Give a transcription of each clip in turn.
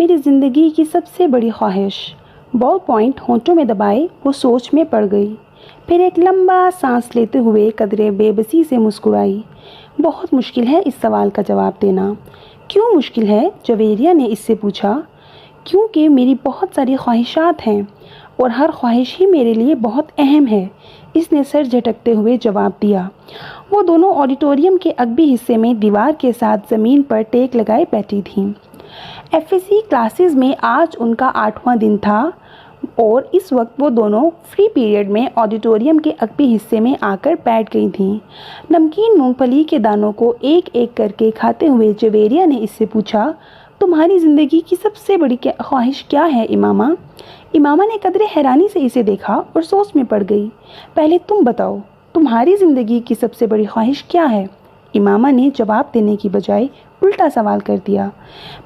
میری زندگی کی سب سے بڑی خواہش۔ بال پوائنٹ ہونٹوں میں دبائے وہ سوچ میں پڑ گئی، پھر ایک لمبا سانس لیتے ہوئے قدرے بے بسی سے مسکرائی۔ بہت مشکل ہے اس سوال کا جواب دینا۔ کیوں مشکل ہے؟ جویریہ نے اس سے پوچھا۔ کیونکہ میری بہت ساری خواہشات ہیں اور ہر خواہش ہی میرے لیے بہت اہم ہے، اس نے سر جھٹکتے ہوئے جواب دیا۔ وہ دونوں آڈیٹوریم کے عقبی حصے میں دیوار کے ساتھ زمین پر ٹیک لگائے بیٹھی تھیں۔ ایف ایس سی کلاسز میں آج ان کا 8واں دن تھا اور اس وقت وہ دونوں فری پیریڈ میں آڈیٹوریم کے عقبی حصے میں آ کر بیٹھ گئی تھیں۔ نمکین مونگ پھلی کے دانوں کو ایک ایک کر کے کھاتے ہوئے جویریہ نے اس سے پوچھا، تمہاری زندگی کی سب سے بڑی خواہش کیا ہے امامہ؟ امامہ نے قدرے حیرانی سے اسے دیکھا اور سوچ میں پڑ گئی۔ پہلے تم بتاؤ، تمہاری زندگی کی سب سے بڑی خواہش کیا ہے؟ امامہ نے جواب دینے کی بجائے الٹا سوال کر دیا۔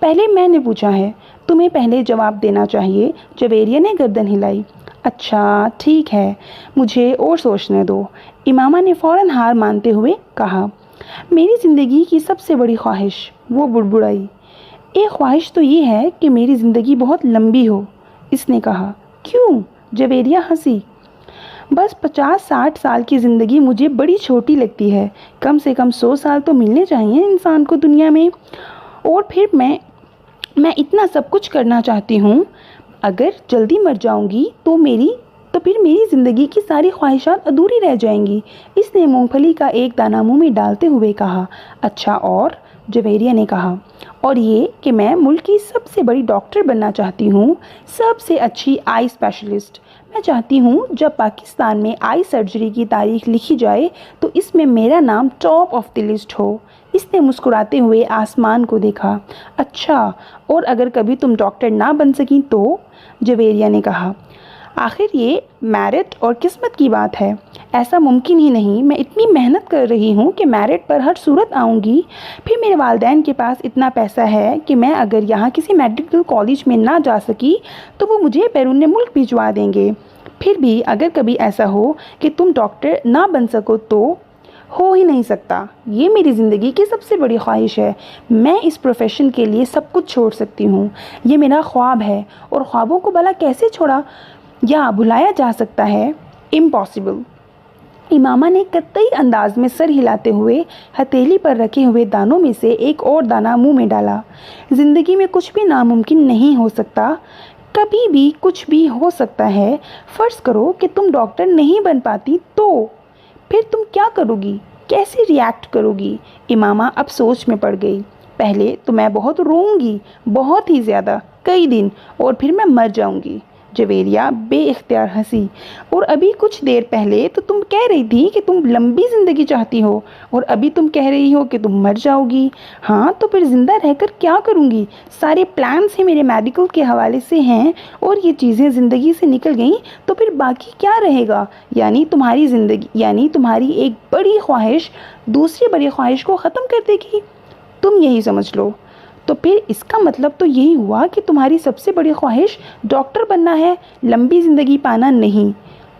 پہلے میں نے پوچھا ہے، تمہیں پہلے جواب دینا چاہیے، جویریہ نے گردن ہلائی۔ اچھا ٹھیک ہے، مجھے اور سوچنے دو، امامہ نے فوراً ہار مانتے ہوئے کہا۔ میری زندگی کی سب سے بڑی خواہش، وہ بڑبڑائی۔ ایک خواہش تو یہ ہے کہ میری زندگی بہت لمبی ہو، اس نے کہا۔ کیوں؟ جویریہ ہنسی۔ بس 50-60 سال کی زندگی مجھے بڑی چھوٹی لگتی ہے، کم سے کم 100 سال تو ملنے چاہیے انسان کو دنیا میں، اور پھر میں اتنا سب کچھ کرنا چاہتی ہوں۔ اگر جلدی مر جاؤں گی تو پھر میری زندگی کی ساری خواہشات ادھوری رہ جائیں گی، اس نے مونگ پھلی کا ایک دانہ منہ میں ڈالتے ہوئے کہا۔ اچھا اور؟ جویریہ نے کہا۔ اور یہ کہ میں ملک کی سب سے بڑی ڈاکٹر بننا چاہتی ہوں، سب سے اچھی آئی اسپیشلسٹ۔ میں چاہتی ہوں جب پاکستان میں آئی سرجری کی تاریخ لکھی جائے تو اس میں میرا نام ٹاپ آف دی لسٹ ہو، اس نے مسکراتے ہوئے آسمان کو دیکھا۔ اچھا اور اگر کبھی تم ڈاکٹر نہ بن سکیں تو؟ جویریہ نے کہا۔ آخر یہ میرٹ اور قسمت کی بات ہے، ایسا ممکن ہی نہیں، میں اتنی محنت کر رہی ہوں کہ میرٹ پر ہر صورت آؤں گی، پھر میرے والدین کے پاس اتنا پیسہ ہے کہ میں اگر یہاں کسی میڈیکل کالج میں نہ جا سکی تو وہ مجھے بیرون ملک بھجوا دیں گے۔ پھر بھی اگر کبھی ایسا ہو کہ تم ڈاکٹر نہ بن سکو تو؟ ہو ہی نہیں سکتا، یہ میری زندگی کی سب سے بڑی خواہش ہے، میں اس پروفیشن کے لیے سب کچھ چھوڑ سکتی ہوں، یہ میرا خواب ہے، اور خوابوں کو بھلا کیسے چھوڑا یا بھلایا جا سکتا ہے؟ امپاسبل۔ امامہ نے قطعی انداز میں سر ہلاتے ہوئے ہتھیلی پر رکھے ہوئے دانوں میں سے ایک اور دانہ منہ میں ڈالا۔ زندگی میں کچھ بھی ناممکن نہیں ہو سکتا، کبھی بھی کچھ بھی ہو سکتا ہے۔ فرض کرو کہ تم ڈاکٹر نہیں بن پاتی تو پھر تم کیا کرو گی؟ کیسے ری ایکٹ کرو گی؟ امامہ اب سوچ میں پڑ گئی۔ پہلے تو میں بہت روؤں گی، بہت ہی زیادہ، کئی دن، اور پھر میں مر جاؤں گی۔ جویریہ بے اختیار ہنسی۔ اور ابھی کچھ دیر پہلے تو تم کہہ رہی تھی کہ تم لمبی زندگی چاہتی ہو، اور ابھی تم کہہ رہی ہو کہ تم مر جاؤ گی۔ ہاں تو پھر زندہ رہ کر کیا کروں گی؟ سارے پلانس ہی میرے میڈیکل کے حوالے سے ہیں، اور یہ چیزیں زندگی سے نکل گئیں تو پھر باقی کیا رہے گا؟ یعنی تمہاری زندگی، یعنی تمہاری ایک بڑی خواہش دوسری بڑی خواہش کو ختم کر دے گی، تم یہی سمجھ لو۔ تو پھر اس کا مطلب تو یہی ہوا کہ تمہاری سب سے بڑی خواہش ڈاکٹر بننا ہے، لمبی زندگی پانا نہیں،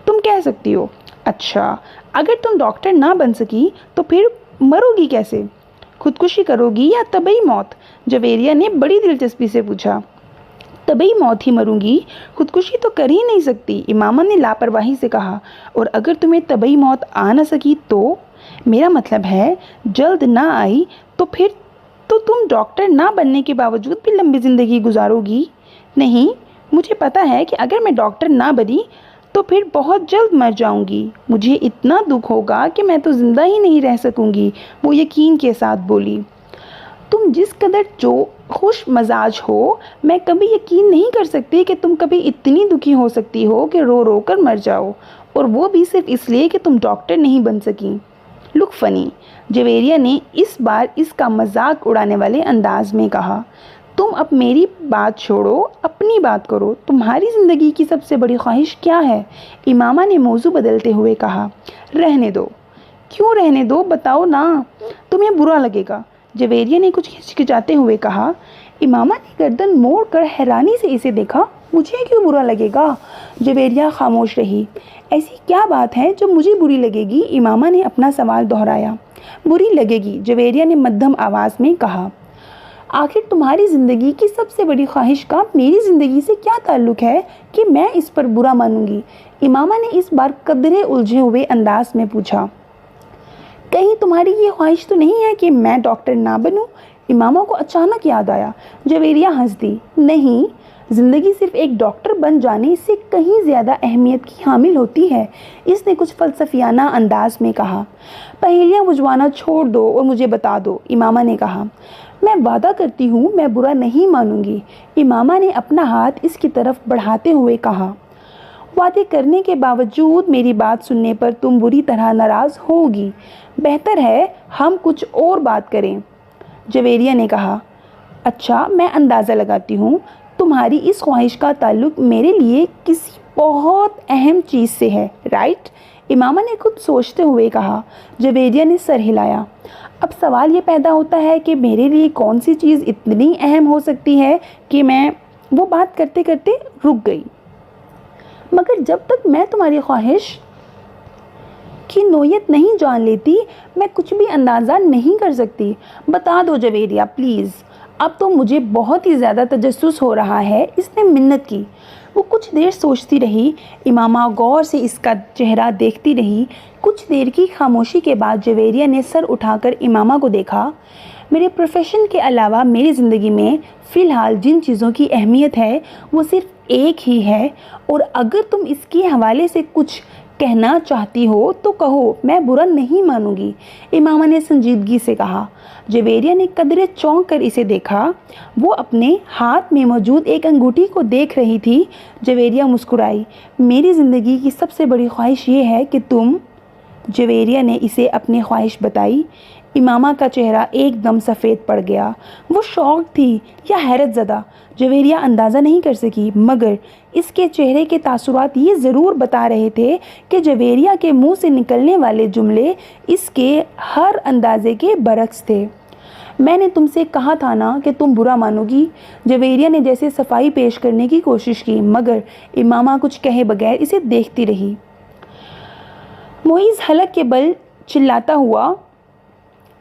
تم کہہ سکتی ہو۔ اچھا اگر تم ڈاکٹر نہ بن سکی تو پھر مرو گی کیسے؟ خودکشی کرو گی یا طبعی موت؟ جویریہ نے بڑی دلچسپی سے پوچھا۔ طبعی موت ہی مروں گی، خودکشی تو کر ہی نہیں سکتی، امامہ نے لاپرواہی سے کہا۔ اور اگر تمہیں طبعی موت آ نہ سکی تو؟ میرا مطلب ہے جلد نہ آئی تو پھر تو تم ڈاکٹر نہ بننے کے باوجود بھی لمبی زندگی گزارو گی؟ نہیں، مجھے پتا ہے کہ اگر میں ڈاکٹر نہ بنی تو پھر بہت جلد مر جاؤں گی، مجھے اتنا دکھ ہوگا کہ میں تو زندہ ہی نہیں رہ سکوں گی، وہ یقین کے ساتھ بولی۔ تم جس قدر جو خوش مزاج ہو، میں کبھی یقین نہیں کر سکتی کہ تم کبھی اتنی دکھی ہو سکتی ہو کہ رو رو کر مر جاؤ، اور وہ بھی صرف اس لیے کہ تم ڈاکٹر نہیں بن سکی۔ لک فنی، جویریہ نے اس بار اس کا مذاق اڑانے والے انداز میں کہا۔ تم اب میری بات چھوڑو، اپنی بات کرو، تمہاری زندگی کی سب سے بڑی خواہش کیا ہے؟ امامہ نے موضوع بدلتے ہوئے کہا۔ رہنے دو۔ کیوں رہنے دو؟ بتاؤ نا، تمہیں برا لگے گا، جویریہ نے کچھ ہچکچاتے ہوئے کہا۔ امامہ نے گردن موڑ کر حیرانی سے اسے دیکھا۔ مجھے کیوں برا لگے گا؟ جویریہ خاموش رہی۔ ایسی کیا بات ہے جو مجھے بری لگے گی؟ امامہ نے اپنا سوال دہرایا۔ بری لگے گی، جویریہ نے مدھم آواز میں کہا۔ آخر تمہاری زندگی کی سب سے بڑی خواہش کا میری زندگی سے کیا تعلق ہے کہ میں اس پر برا مانوں گی؟ امامہ نے اس بار قدرے الجھے ہوئے انداز میں پوچھا۔ کہیں تمہاری یہ خواہش تو نہیں ہے کہ میں ڈاکٹر نہ بنوں؟ امامہ کو اچانک یاد آیا۔ جویریہ ہنس دی۔ نہیں، زندگی صرف ایک ڈاکٹر بن جانے سے کہیں زیادہ اہمیت کی حامل ہوتی ہے، اس نے کچھ فلسفیانہ انداز میں کہا۔ پہیلیاں بجھوانا چھوڑ دو اور مجھے بتا دو، امامہ نے کہا۔ میں وعدہ کرتی ہوں میں برا نہیں مانوں گی، امامہ نے اپنا ہاتھ اس کی طرف بڑھاتے ہوئے کہا۔ وعدے کرنے کے باوجود میری بات سننے پر تم بری طرح ناراض ہوگی، بہتر ہے ہم کچھ اور بات کریں، جویریہ نے کہا۔ اچھا، میں اندازہ لگاتی ہوں تمہاری اس خواہش کا تعلق میرے لیے کسی بہت اہم چیز سے ہے، رائٹ؟ امامہ نے خود سوچتے ہوئے کہا۔ جویریہ نے سر ہلایا۔ اب سوال یہ پیدا ہوتا ہے کہ میرے لیے کون سی چیز اتنی اہم ہو سکتی ہے کہ میں وہ بات کرتے کرتے رک گئی۔ مگر جب تک میں تمہاری خواہش کی نوعیت نہیں جان لیتی میں کچھ بھی اندازہ نہیں کر سکتی۔ بتا دو جویریہ پلیز، اب تو مجھے بہت ہی زیادہ تجسس ہو رہا ہے، اس نے منت کی۔ وہ کچھ دیر سوچتی رہی، امامہ غور سے اس کا چہرہ دیکھتی رہی۔ کچھ دیر کی خاموشی کے بعد جویریہ نے سر اٹھا کر امامہ کو دیکھا۔ میرے پروفیشن کے علاوہ میری زندگی میں فی الحال جن چیزوں کی اہمیت ہے وہ صرف ایک ہی ہے، اور اگر تم اس کے حوالے سے کچھ کہنا چاہتی ہو تو کہو، میں برا نہیں مانوں گی، امامہ نے سنجیدگی سے کہا۔ جویریہ نے قدرے چونک کر اسے دیکھا۔ وہ اپنے ہاتھ میں موجود ایک انگوٹھی کو دیکھ رہی تھی۔ جویریہ مسکرائی۔ میری زندگی کی سب سے بڑی خواہش یہ ہے کہ تم، جویریہ نے اسے اپنی خواہش بتائی۔ امامہ کا چہرہ ایک دم سفید پڑ گیا۔ وہ شوق تھی یا حیرت زدہ، جویریہ اندازہ نہیں کر سکی، مگر اس کے چہرے کے تاثرات یہ ضرور بتا رہے تھے کہ جویریہ کے منہ سے نکلنے والے جملے اس کے ہر اندازے کے برعکس تھے۔ میں نے تم سے کہا تھا نا کہ تم برا مانو گی، جویریہ نے جیسے صفائی پیش کرنے کی کوشش کی، مگر امامہ کچھ کہے بغیر اسے دیکھتی رہی۔ معیز حلق کے بل چلاتا ہوا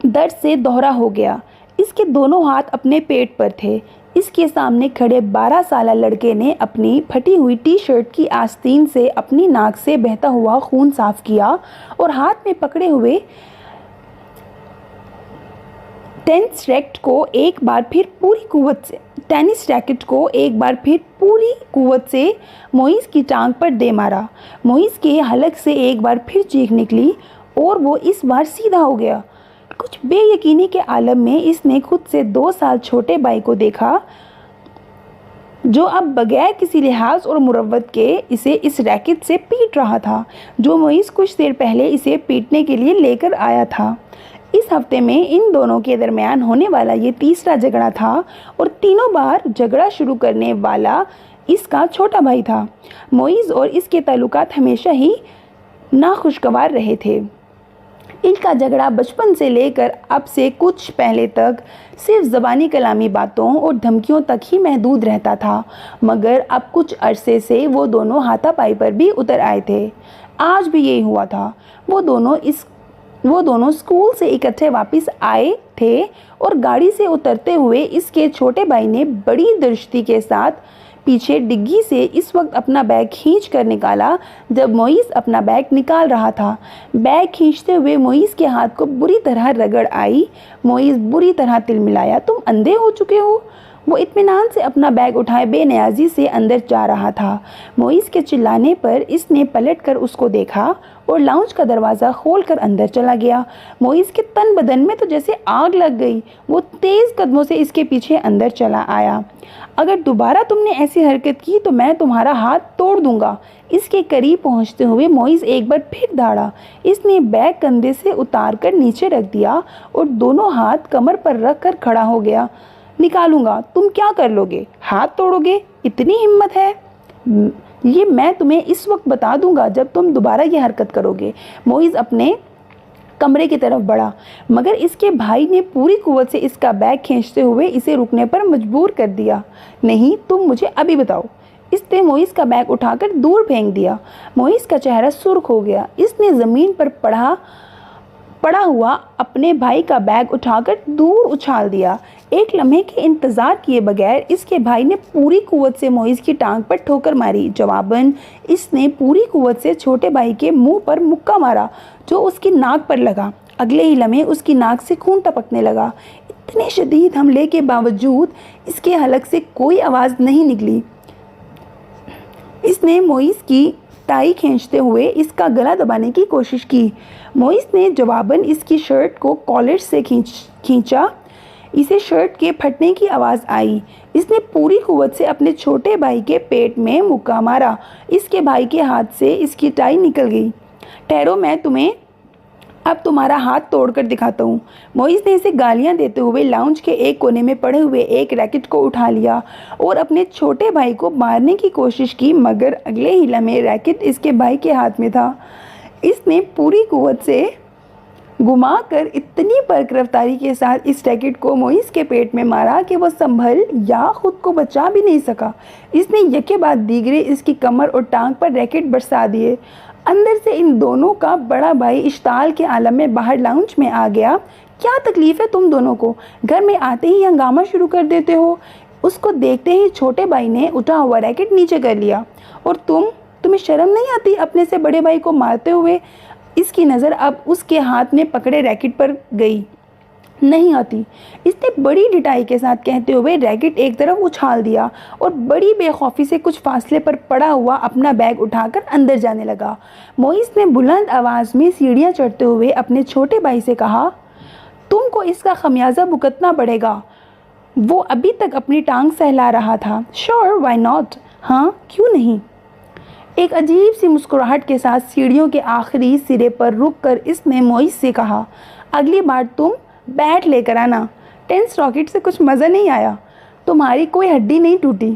درد سے دوہرا ہو گیا۔ اس کے دونوں ہاتھ اپنے پیٹ پر تھے۔ اس کے سامنے کھڑے 12 سالہ لڑکے نے اپنی پھٹی ہوئی ٹی شرٹ کی آستین سے اپنی ناک سے بہتا ہوا خون صاف کیا اور ہاتھ میں پکڑے ہوئے ٹینس ریکٹ کو ایک بار پھر پوری قوت سے معیز کی ٹانگ پر دے مارا۔ معیز کے حلق سے ایک بار پھر چیخ نکلی اور وہ اس بار سیدھا ہو گیا۔ کچھ بے یقینی کے عالم میں اس نے خود سے 2 سال چھوٹے بھائی کو دیکھا جو اب بغیر کسی لحاظ اور مروت کے اسے اس ریکٹ سے پیٹ رہا تھا جو معیز کچھ دیر پہلے اسے پیٹنے کے لیے لے کر آیا تھا۔ اس ہفتے میں ان دونوں کے درمیان ہونے والا یہ تیسرا جھگڑا تھا اور تینوں بار جھگڑا شروع کرنے والا اس کا چھوٹا بھائی تھا۔ معیز اور اس کے تعلقات ہمیشہ ہی ناخوشگوار رہے تھے۔ ان کا جھگڑا بچپن سے لے کر اب سے کچھ پہلے تک صرف زبانی کلامی باتوں اور دھمکیوں تک ہی محدود رہتا تھا، مگر اب کچھ عرصے سے وہ دونوں ہاتھا پائی پر بھی اتر آئے تھے۔ آج بھی یہی ہوا تھا۔ وہ دونوں اسکول سے اکٹھے واپس آئے تھے اور گاڑی سے اترتے ہوئے اس کے چھوٹے بھائی نے بڑی درستگی کے ساتھ پیچھے ڈگی سے اس وقت اپنا بیگ کھینچ کر نکالا جب معیز اپنا بیگ نکال رہا تھا۔ بیگ کھینچتے ہوئے معیز کے ہاتھ کو بری طرح رگڑ آئی۔ معیز بری طرح تلملایا۔ تم اندھے ہو چکے ہو؟ وہ اطمینان سے اپنا بیگ اٹھائے بے نیازی سے اندر جا رہا تھا۔ معیز کے چلانے پر اس نے پلٹ کر اس کو دیکھا اور لاؤنج کا دروازہ کھول کر اندر چلا گیا۔ معیز کے تن بدن میں تو جیسے آگ لگ گئی۔ وہ تیز قدموں سے اس کے پیچھے اندر چلا آیا۔ اگر دوبارہ تم نے ایسی حرکت کی تو میں تمہارا ہاتھ توڑ دوں گا۔ اس کے قریب پہنچتے ہوئے معیز ایک بار پھر دھاڑا۔ اس نے بیگ کندھے سے اتار کر نیچے رکھ دیا اور دونوں ہاتھ کمر پر رکھ کر کھڑا ہو گیا۔ نکالوں گا، تم کیا کر لو گے؟ ہاتھ توڑو گے؟ اتنی ہمت ہے؟ یہ میں تمہیں اس وقت بتا دوں گا جب تم دوبارہ یہ حرکت کرو گے۔ معیز اپنے کمرے کی طرف بڑھا، مگر اس کے بھائی نے پوری قوت سے اس کا بیگ کھینچتے ہوئے اسے رکنے پر مجبور کر دیا۔ نہیں، تم مجھے ابھی بتاؤ۔ اس نے معیز کا بیگ اٹھا کر دور پھینک دیا۔ معیز کا چہرہ سرخ ہو گیا۔ اس نے زمین پر پڑا ہوا اپنے بھائی کا بیگ اٹھا کر دور اچھال دیا۔ ایک لمحے کے انتظار کیے بغیر اس کے بھائی نے پوری قوت سے معیز کی ٹانگ پر ٹھوکر ماری۔ جواباً اس نے پوری قوت سے چھوٹے بھائی کے منہ پر مکہ مارا جو اس کی ناک پر لگا۔ اگلے ہی لمحے اس کی ناک سے خون ٹپکنے لگا۔ اتنے شدید حملے کے باوجود اس کے حلق سے کوئی آواز نہیں نکلی۔ اس نے معیز کی ٹائی کھینچتے ہوئے اس کا گلا دبانے کی کوشش کی۔ معیز نے جواباً اس کی شرٹ کو کالر سے کھینچا۔ اسے شرٹ کے پھٹنے کی آواز آئی۔ اس نے پوری قوت سے اپنے چھوٹے بھائی کے پیٹ میں مکہ مارا۔ اس کے بھائی کے ہاتھ سے اس کی ٹائی نکل گئی۔ ٹھہرو، میں تمہیں اب تمہارا ہاتھ توڑ کر دکھاتا ہوں۔ معیز نے اسے گالیاں دیتے ہوئے لاؤنج کے ایک کونے میں پڑے ہوئے ایک ریکٹ کو اٹھا لیا اور اپنے چھوٹے بھائی کو مارنے کی کوشش کی، مگر اگلے ہی لمحے ریکٹ اس کے بھائی کے ہاتھ میں تھا۔ اس نے پوری قوت سے گھما کر اتنی برق رفتاری کے ساتھ اس ریکٹ کو معیز کے پیٹ میں مارا کہ وہ سنبھل یا خود کو بچا بھی نہیں سکا۔ اس نے یکے بعد دیگرے اس کی کمر اور ٹانگ پر ریکٹ برسا دیے۔ اندر سے ان دونوں کا بڑا بھائی اشتعال کے عالم میں باہر لاؤنج میں آ گیا۔ کیا تکلیف ہے تم دونوں کو؟ گھر میں آتے ہی ہنگامہ شروع کر دیتے ہو۔ اس کو دیکھتے ہی چھوٹے بھائی نے اٹھا ہوا ریکٹ نیچے کر لیا۔ اور تمہیں شرم نہیں آتی اپنے سے بڑے بھائی کو مارتے ہوئے؟ اس کی نظر اب اس کے ہاتھ میں پکڑے ریکٹ پر گئی۔ نہیں آتی، اس نے بڑی ڈٹائی کے ساتھ کہتے ہوئے ریکٹ ایک طرف اچھال دیا اور بڑی بے خوفی سے کچھ فاصلے پر پڑا ہوا اپنا بیگ اٹھا کر اندر جانے لگا۔ معیز نے بلند آواز میں سیڑھیاں چڑھتے ہوئے اپنے چھوٹے بھائی سے کہا، تم کو اس کا خمیازہ بھگتنا پڑے گا۔ وہ ابھی تک اپنی ٹانگ سہلا رہا تھا۔ شور، وائی ناٹ؟ ہاں، کیوں نہیں؟ ایک عجیب سی مسکراہٹ کے ساتھ سیڑھیوں کے آخری سرے پر رک کر اس نے معیز سے کہا، اگلی بار تم بیٹ لے کر آنا۔ ٹینس راکٹ سے کچھ مزہ نہیں آیا، تمہاری کوئی ہڈی نہیں ٹوٹی۔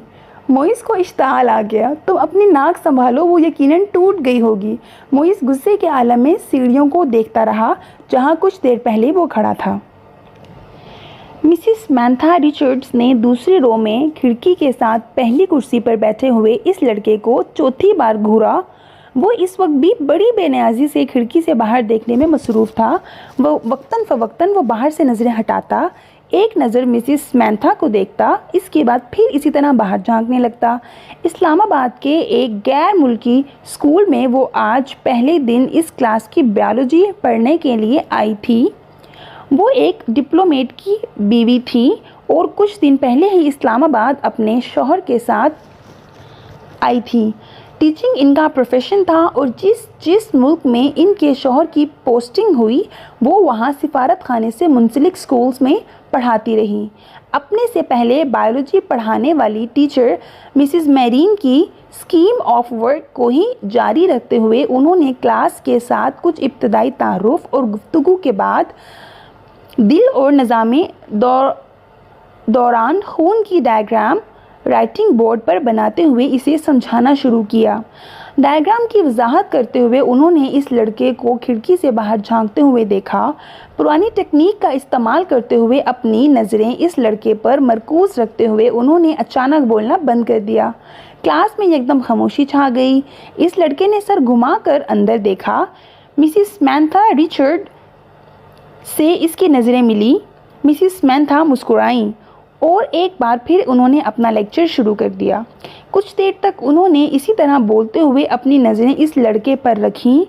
معیز کو اشتعال آ گیا۔ تم اپنی ناک سنبھالو، وہ یقیناً ٹوٹ گئی ہوگی۔ معیز غصے کے عالم میں سیڑھیوں کو دیکھتا رہا جہاں کچھ دیر پہلے وہ کھڑا تھا۔ مسز سمنتھا رچرڈز نے دوسری رو میں کھڑکی کے ساتھ پہلی کرسی پر بیٹھے ہوئے اس لڑکے کو چوتھی بار گھورا۔ وہ اس وقت بھی بڑی بے نیازی سے کھڑکی سے باہر دیکھنے میں مصروف تھا۔ وہ وقتاً فوقتاً وہ باہر سے نظریں ہٹاتا، ایک نظر مسز سمنتھا کو دیکھتا، اس کے بعد پھر اسی طرح باہر جھانکنے لگتا۔ اسلام آباد کے ایک غیر ملکی اسکول میں وہ آج پہلے دن اس کلاس کی بائیولوجی پڑھنے کے لیے آئی تھی۔ وہ ایک ڈپلومیٹ کی بیوی تھی اور کچھ دن پہلے ہی اسلام آباد اپنے شوہر کے ساتھ آئی تھی۔ ٹیچنگ ان کا پروفیشن تھا اور جس ملک میں ان کے شوہر کی پوسٹنگ ہوئی وہ وہاں سفارت خانے سے منسلک اسکولز میں پڑھاتی رہی۔ اپنے سے پہلے بائیولوجی پڑھانے والی ٹیچر مسز میرین کی اسکیم آف ورک کو ہی جاری رکھتے ہوئے انہوں نے کلاس کے ساتھ کچھ ابتدائی تعارف اور گفتگو کے بعد دل اور نظام دوران خون کی ڈائیگرام رائٹنگ بورڈ پر بناتے ہوئے اسے سمجھانا شروع کیا۔ ڈائیگرام کی وضاحت کرتے ہوئے انہوں نے اس لڑکے کو کھڑکی سے باہر جھانکتے ہوئے دیکھا۔ پرانی ٹیکنیک کا استعمال کرتے ہوئے اپنی نظریں اس لڑکے پر مرکوز رکھتے ہوئے انہوں نے اچانک بولنا بند کر دیا۔ کلاس میں یکدم خاموشی چھا گئی۔ اس لڑکے نے سر گھما کر اندر دیکھا۔ مسز سمنتھا رچرڈ سے اس کی نظریں ملی۔ مسز سمنتھا مسکرائیں اور ایک بار پھر انہوں نے اپنا لیکچر شروع کر دیا۔ کچھ دیر تک انہوں نے اسی طرح بولتے ہوئے اپنی نظریں اس لڑکے پر رکھیں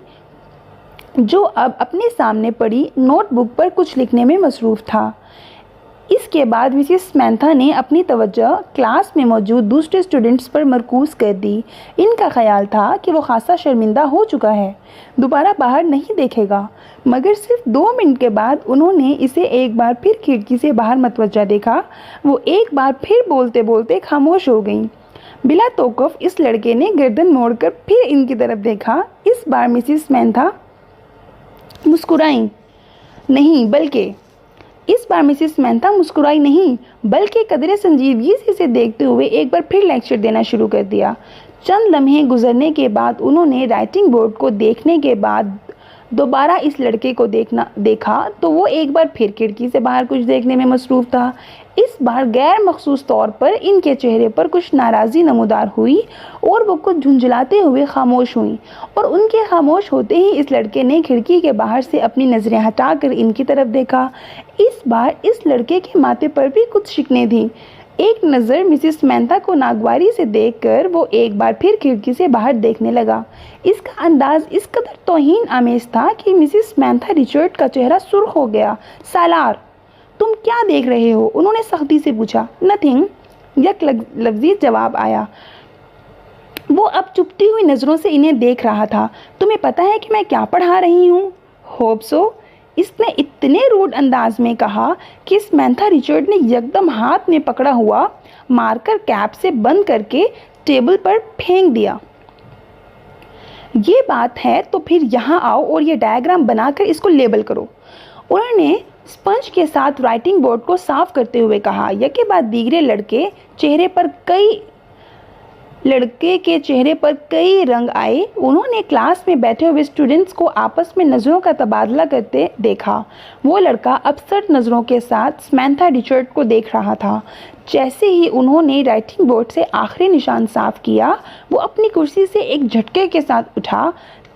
جو اب اپنے سامنے پڑی نوٹ بک پر کچھ لکھنے میں مصروف تھا۔ اس کے بعد مسز سمنتھا نے اپنی توجہ کلاس میں موجود دوسرے اسٹوڈنٹس پر مرکوز کر دی۔ ان کا خیال تھا کہ وہ خاصا شرمندہ ہو چکا ہے، دوبارہ باہر نہیں دیکھے گا، مگر صرف 2 منٹ کے بعد انہوں نے اسے ایک بار پھر کھڑکی سے باہر متوجہ دیکھا۔ وہ ایک بار پھر بولتے بولتے خاموش ہو گئیں۔ بلا توقف اس لڑکے نے گردن موڑ کر پھر ان کی طرف دیکھا۔ اس بار مسز سمنتھا مسکرائی نہیں بلکہ قدرے سنجیدگی سے اسے دیکھتے ہوئے ایک بار پھر لیکچر دینا شروع کر دیا۔ چند لمحے گزرنے کے بعد انہوں نے رائٹنگ بورڈ کو دیکھنے کے بعد دوبارہ اس لڑکے کو دیکھا تو وہ ایک بار پھر کھڑکی سے باہر کچھ دیکھنے میں مصروف تھا۔ اس بار غیر مخصوص طور پر ان کے چہرے پر کچھ ناراضی نمودار ہوئی اور وہ کچھ جھنجھلاتے ہوئے خاموش ہوئیں، اور ان کے خاموش ہوتے ہی اس لڑکے نے کھڑکی کے باہر سے اپنی نظریں ہٹا کر ان کی طرف دیکھا۔ اس بار اس لڑکے کے ماتھے پر بھی کچھ شکنیں تھیں۔ ایک نظر مسز سمینتھا کو ناگواری سے دیکھ کر وہ ایک بار پھر کھڑکی سے باہر دیکھنے لگا۔ اس کا انداز اس قدر توہین آمیز تھا کہ مسز سمینتھا رچرڈ کا چہرہ سرخ ہو گیا۔ سالار، تم کیا دیکھ رہے ہو؟ انہوں نے سختی سے پوچھا۔ نتھنگ، یک لفظی جواب آیا۔ وہ اب چپتی ہوئی نظروں سے انہیں دیکھ رہا تھا۔ تمہیں پتہ ہے کہ میں کیا پڑھا رہی ہوں؟ ہوپ سو، اس نے اتنے روڈ انداز میں کہا کہ سمینتھا رچرڈ نے یکدم ہاتھ میں پکڑا ہوا مارکر کیپ سے بند کر کے ٹیبل پر پھینک دیا۔ یہ بات ہے تو پھر یہاں آؤ اور یہ ڈائیگرام بنا کر اس کو لیبل کرو۔ انہوں نے اسپنج کے ساتھ رائٹنگ بورڈ کو صاف کرتے ہوئے کہا۔ یکے بعد دیگرے لڑکے کے چہرے پر کئی رنگ آئے۔ انہوں نے کلاس میں بیٹھے ہوئے اسٹوڈنٹس کو آپس میں نظروں کا تبادلہ کرتے دیکھا۔ وہ لڑکا ابسرڈ نظروں کے ساتھ سمینتھا رچرڈ کو دیکھ رہا تھا۔ جیسے ہی انہوں نے رائٹنگ بورڈ سے آخری نشان صاف کیا، وہ اپنی کرسی سے ایک جھٹکے کے ساتھ اٹھا۔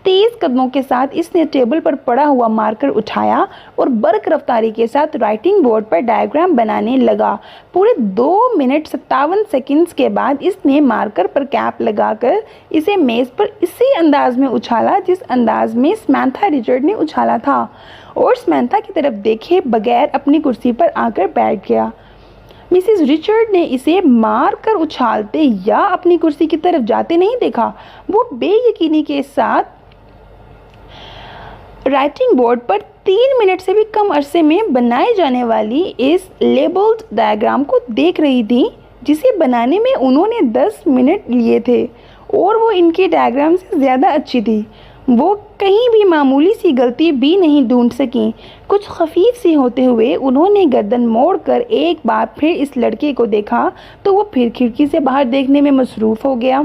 تیز قدموں کے ساتھ اس نے ٹیبل پر پڑا ہوا مارکر اٹھایا اور برق رفتاری کے ساتھ رائٹنگ بورڈ پر ڈائیگرام بنانے لگا۔ پورے 2 منٹ 57 سیکنڈز کے بعد اس نے مارکر پر کیپ لگا کر اسے میز پر اسی انداز میں اچھالا جس انداز میں سمینتھا رچرڈ نے اچھالا تھا، اور سمینتھا کی طرف دیکھے بغیر اپنی کرسی پر آ کر بیٹھ گیا۔ مسز رچرڈ نے اسے مار کر اچھالتے یا اپنی کرسی کی طرف جاتے نہیں دیکھا۔ وہ بے یقینی کے ساتھ رائٹنگ بورڈ پر 3 منٹ سے بھی کم عرصے میں بنائے جانے والی اس لیبلڈ ڈائیگرام کو دیکھ رہی تھی جسے بنانے میں انہوں نے 10 منٹ لیے تھے، اور وہ ان کے ڈائیگرام سے زیادہ اچھی تھی۔ وہ کہیں بھی معمولی سی غلطی بھی نہیں ڈھونڈ سکیں۔ کچھ خفیف سی ہوتے ہوئے انہوں نے گردن موڑ کر ایک بار پھر اس لڑکے کو دیکھا تو وہ پھر کھڑکی سے باہر دیکھنے میں مصروف ہو گیا۔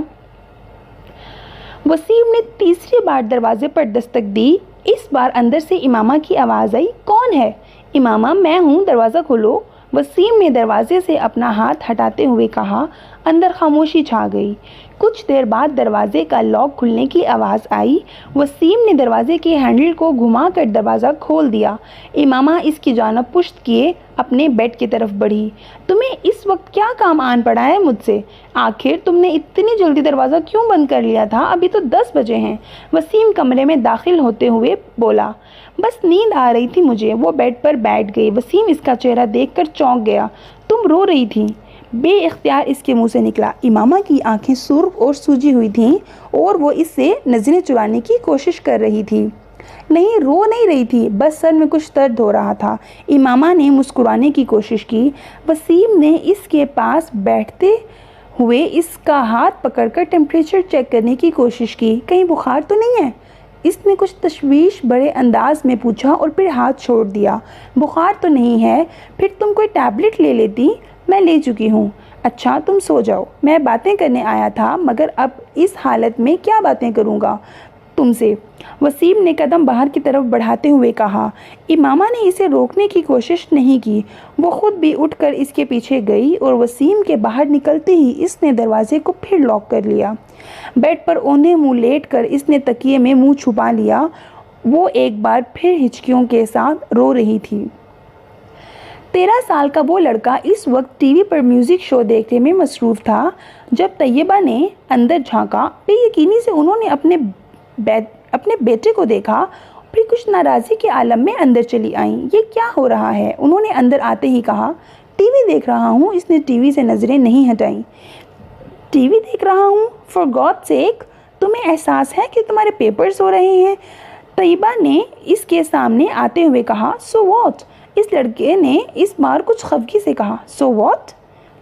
وسیم نے تیسری بار دروازے پر دستک دی۔ اس بار اندر سے امامہ کی آواز آئی۔ کون ہے؟ امامہ، میں ہوں، دروازہ کھولو۔ وسیم نے دروازے سے اپنا ہاتھ ہٹاتے ہوئے کہا۔ اندر خاموشی چھا گئی۔ کچھ دیر بعد دروازے کا لاک کھلنے کی آواز آئی۔ وسیم نے دروازے کے ہینڈل کو گھما کر دروازہ کھول دیا۔ امامہ اس کی جانب پشت کیے اپنے بیڈ کی طرف بڑھی۔ تمہیں اس وقت کیا کام آن پڑا ہے مجھ سے؟ آخر تم نے اتنی جلدی دروازہ کیوں بند کر لیا تھا؟ ابھی تو 10 بجے ہیں۔ وسیم کمرے میں داخل ہوتے ہوئے بولا۔ بس نیند آ رہی تھی مجھے۔ وہ بیڈ پر بیٹھ گئی۔ وسیم اس کا چہرہ دیکھ کر چونک گیا۔ تم رو رہی تھی؟ بے اختیار اس کے منہ سے نکلا۔ امامہ کی آنکھیں سرخ اور سوجی ہوئی تھیں اور وہ اس سے نظریں چرانے کی کوشش کر رہی تھی۔ نہیں، رو نہیں رہی تھی، بس سر میں کچھ درد ہو رہا تھا۔ امامہ نے مسکرانے کی کوشش کی۔ وسیم نے اس کے پاس بیٹھتے ہوئے اس کا ہاتھ پکڑ کر ٹیمپریچر چیک کرنے کی کوشش کی۔ کہیں بخار تو نہیں ہے؟ اس نے کچھ تشویش بڑے انداز میں پوچھا اور پھر ہاتھ چھوڑ دیا۔ بخار تو نہیں ہے؟ پھر تم کوئی ٹیبلٹ لے لیتی؟ میں لے چکی ہوں۔ اچھا، تم سو جاؤ۔ میں باتیں کرنے آیا تھا، مگر اب اس حالت میں کیا باتیں کروں گا تم سے؟ وسیم نے قدم باہر کی طرف بڑھاتے ہوئے کہا۔ امامہ نے اسے روکنے کی کوشش نہیں کی۔ وہ خود بھی اٹھ کر اس کے پیچھے گئی اور وسیم کے باہر نکلتے ہی اس نے دروازے کو پھر لاک کر لیا۔ بیڈ پر اوندھے منہ لیٹ کر اس نے تکیے میں منہ چھپا لیا۔ وہ ایک بار پھر ہچکیوں کے ساتھ رو رہی تھی۔ 13 سال کا وہ لڑکا اس وقت ٹی وی پر میوزک شو دیکھنے میں مصروف تھا۔ جب طیبہ نے اندر جھانکا، بے یقینی سے انہوں نے اپنے بیٹے کو دیکھا، پھر کچھ ناراضی کے عالم میں اندر چلی آئیں۔ یہ کیا ہو رہا ہے؟ انہوں نے اندر آتے ہی کہا۔ ٹی وی دیکھ رہا ہوں۔ اس نے ٹی وی سے نظریں نہیں ہٹائیں۔ ٹی وی دیکھ رہا ہوں؟ فار گاڈ سیک، تمہیں احساس ہے کہ تمہارے پیپرز ہو رہے ہیں؟ طیبہ نے اس کے سامنے آتے ہوئے کہا۔ So what? اس لڑکے نے اس بار کچھ خفگی سے کہا۔ So what?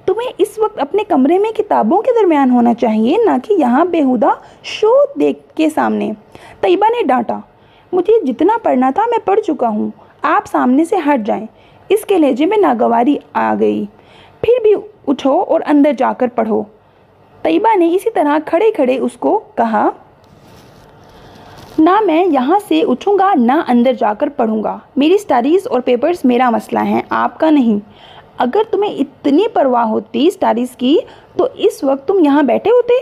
تمہیں اس وقت اپنے کمرے میں کتابوں کے درمیان ہونا چاہیے، نہ کہ یہاں بیہودہ شو دیکھ کے سامنے۔ طیبہ نے ڈانٹا۔ مجھے جتنا پڑھنا تھا میں پڑھ چکا ہوں، آپ سامنے سے ہٹ جائیں۔ اس کے لہجے میں ناگواری آ گئی۔ پھر بھی اٹھو اور اندر جا کر پڑھو۔ طیبہ نے اسی طرح کھڑے کھڑے اس کو کہا۔ نہ میں یہاں سے اٹھوں گا، نہ اندر جا کر پڑھوں گا۔ میری سٹڈیز اور پیپرز میرا مسئلہ ہیں، آپ کا نہیں۔ اگر تمہیں اتنی پرواہ ہوتی اسٹڈیز کی تو اس وقت تم یہاں بیٹھے ہوتے۔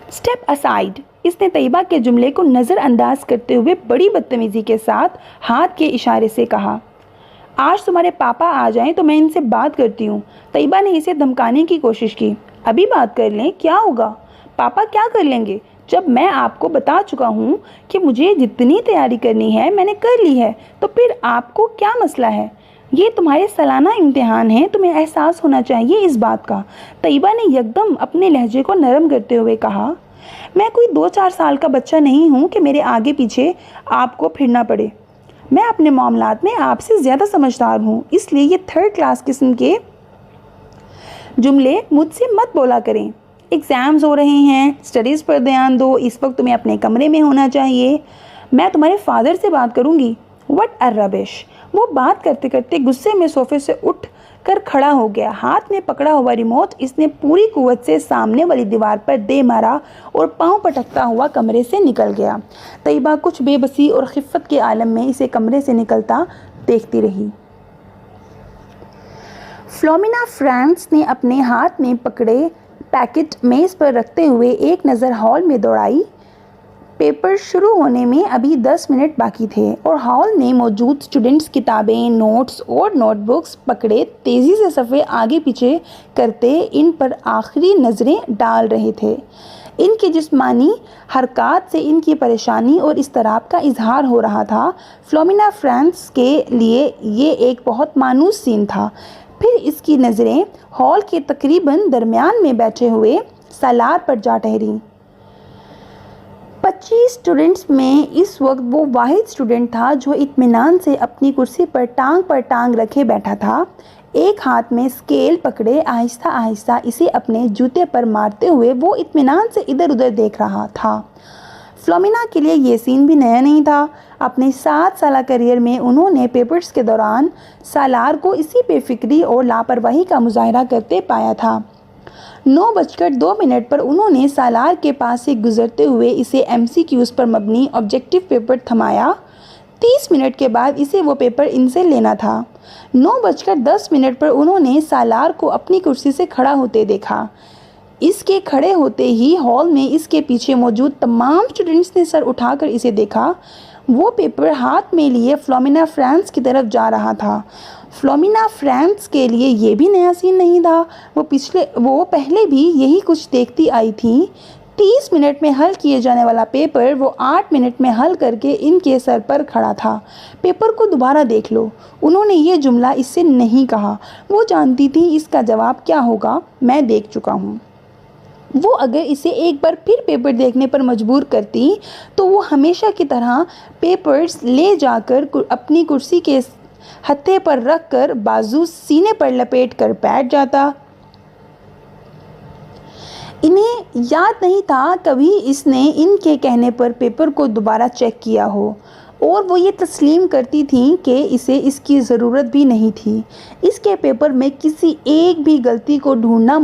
اسٹیپ اسائڈ، اس نے طیبہ کے جملے کو نظر انداز کرتے ہوئے بڑی بدتمیزی کے ساتھ ہاتھ کے اشارے سے کہا۔ آج تمہارے پاپا آ جائیں تو میں ان سے بات کرتی ہوں۔ طیبہ نے اسے دھمکانے کی کوشش کی۔ ابھی بات کر لیں، کیا ہوگا؟ پاپا کیا کر لیں گے؟ جب میں آپ کو بتا چکا ہوں کہ مجھے جتنی تیاری کرنی ہے میں نے کر لی ہے، تو پھر آپ کو کیا مسئلہ ہے؟ یہ تمہارے سالانہ امتحان ہیں، تمہیں احساس ہونا چاہیے اس بات کا۔ طیبہ نے یکدم اپنے لہجے کو نرم کرتے ہوئے کہا، میں کوئی 2-4 سال کا بچہ نہیں ہوں کہ میرے آگے پیچھے آپ کو پھرنا پڑے۔ میں اپنے معاملات میں آپ سے زیادہ سمجھدار ہوں، اس لیے یہ 3rd کلاس قسم کے جملے مجھ سے مت بولا کریں۔ ایگزامز ہو رہے ہیں، اسٹڈیز پر دھیان دو، اس وقت تمہیں اپنے کمرے میں ہونا چاہیے۔ میں تمہارے فادر سے بات کروں گی۔ وٹ اے ربش! وہ بات کرتے کرتے غصے میں صوفے سے اٹھ کر کھڑا ہو گیا۔ ہاتھ میں پکڑا ہوا ریموٹ اس نے پوری قوت سے سامنے والی دیوار پر دے مارا اور پاؤں پٹکتا ہوا کمرے سے نکل گیا۔ طیبہ کچھ بے بسی اور خفت کے عالم میں اسے کمرے سے نکلتا دیکھتی رہی۔ فلومینا فرانس نے اپنے ہاتھ میں پکڑے پیکٹ میز پر رکھتے ہوئے ایک نظر ہال میں دوڑائی۔ پیپر شروع ہونے میں ابھی 10 منٹ باقی تھے اور ہال میں موجود اسٹوڈنٹس کتابیں، نوٹس اور نوٹ بکس پکڑے تیزی سے صفحے آگے پیچھے کرتے ان پر آخری نظریں ڈال رہے تھے۔ ان کی جسمانی حرکات سے ان کی پریشانی اور اضطراب کا اظہار ہو رہا تھا۔ فلومینا فرانس کے لیے یہ ایک بہت مانوس سین تھا۔ پھر اس کی نظریں ہال کے تقریباً درمیان میں بیٹھے ہوئے سالار پر جا ٹھہریں۔ 25 اسٹوڈنٹس میں اس وقت وہ واحد اسٹوڈنٹ تھا جو اطمینان سے اپنی کرسی پر ٹانگ رکھے بیٹھا تھا۔ ایک ہاتھ میں اسکیل پکڑے آہستہ آہستہ اسے اپنے جوتے پر مارتے ہوئے وہ اطمینان سے ادھر ادھر دیکھ رہا تھا۔ فلومینا کے لیے یہ سین بھی نیا نہیں تھا۔ اپنے 7 سالہ کیریئر میں انہوں نے پیپرز کے دوران سالار کو اسی بے فکری اور لاپرواہی کا مظاہرہ کرتے پایا تھا۔ 9:02 پر انہوں نے سالار کے پاس سے گزرتے ہوئے اسے MCQs پر مبنی آبجیکٹو پیپر تھمایا۔ 30 منٹ کے بعد اسے وہ پیپر ان سے لینا تھا۔ 9:10 پر انہوں نے سالار کو اپنی کرسی سے کھڑا ہوتے دیکھا۔ اس کے کھڑے ہوتے ہی ہال میں اس کے پیچھے موجود تمام اسٹوڈنٹس نے سر اٹھا کر اسے دیکھا۔ وہ پیپر ہاتھ میں لیے فلومینا فرانس کی طرف جا رہا تھا۔ فلومینا فرانس کے لیے یہ بھی نیا سین نہیں تھا۔ وہ پہلے بھی یہی کچھ دیکھتی آئی تھیں۔ 30 منٹ میں حل کیے جانے والا پیپر وہ 8 منٹ میں حل کر کے ان کے سر پر کھڑا تھا۔ پیپر کو دوبارہ دیکھ لو۔ انہوں نے یہ جملہ اس سے نہیں کہا۔ وہ جانتی تھی اس کا جواب کیا ہوگا۔ میں دیکھ چکا ہوں۔ وہ اگر اسے ایک بار پھر پیپر دیکھنے پر مجبور کرتی تو وہ ہمیشہ کی طرح پیپرز لے جا کر اپنی کرسی کے ہتھے پر رکھ کر بازو سینے پر لپیٹ کر بیٹھ جاتا۔ انہیں یاد نہیں تھا کبھی اس نے ان کے کہنے پر پیپر کو دوبارہ چیک کیا ہو، اور وہ یہ تسلیم کرتی تھیں کہ اسے اس کی ضرورت بھی نہیں تھی۔ اس کے پیپر میں کسی ایک بھی غلطی کو ڈھونڈنا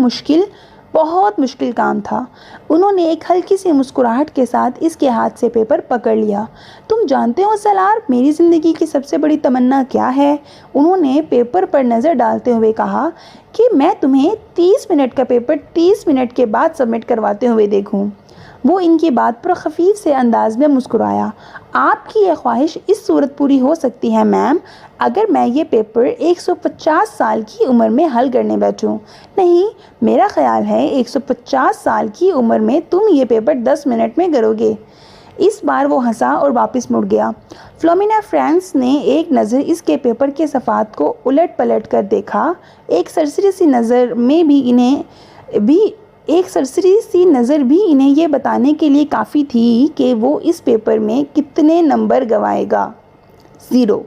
بہت مشکل کام تھا۔ انہوں نے ایک ہلکی سی مسکراہٹ کے ساتھ اس کے ہاتھ سے پیپر پکڑ لیا۔ تم جانتے ہو سالار، میری زندگی کی سب سے بڑی تمنا کیا ہے؟ انہوں نے پیپر پر نظر ڈالتے ہوئے کہا کہ میں تمہیں 30 منٹ کا پیپر 30 منٹ کے بعد سبمٹ کرواتے ہوئے دیکھوں۔ وہ ان کی بات پر خفیف سے انداز میں مسکرایا۔ آپ کی یہ خواہش اس صورت پوری ہو سکتی ہے میم، اگر میں یہ پیپر 150 سال کی عمر میں حل کرنے بیٹھوں۔ نہیں، میرا خیال ہے 150 سال کی عمر میں تم یہ پیپر 10 منٹ میں کرو گے۔ اس بار وہ ہنسا اور واپس مڑ گیا۔ فلومینا فرانس نے ایک نظر اس کے پیپر کے صفحات کو الٹ پلٹ کر دیکھا۔ ایک سرسری سی نظر بھی انہیں یہ بتانے کے لیے کافی تھی کہ وہ اس پیپر میں کتنے نمبر گنوائے گا۔ 0۔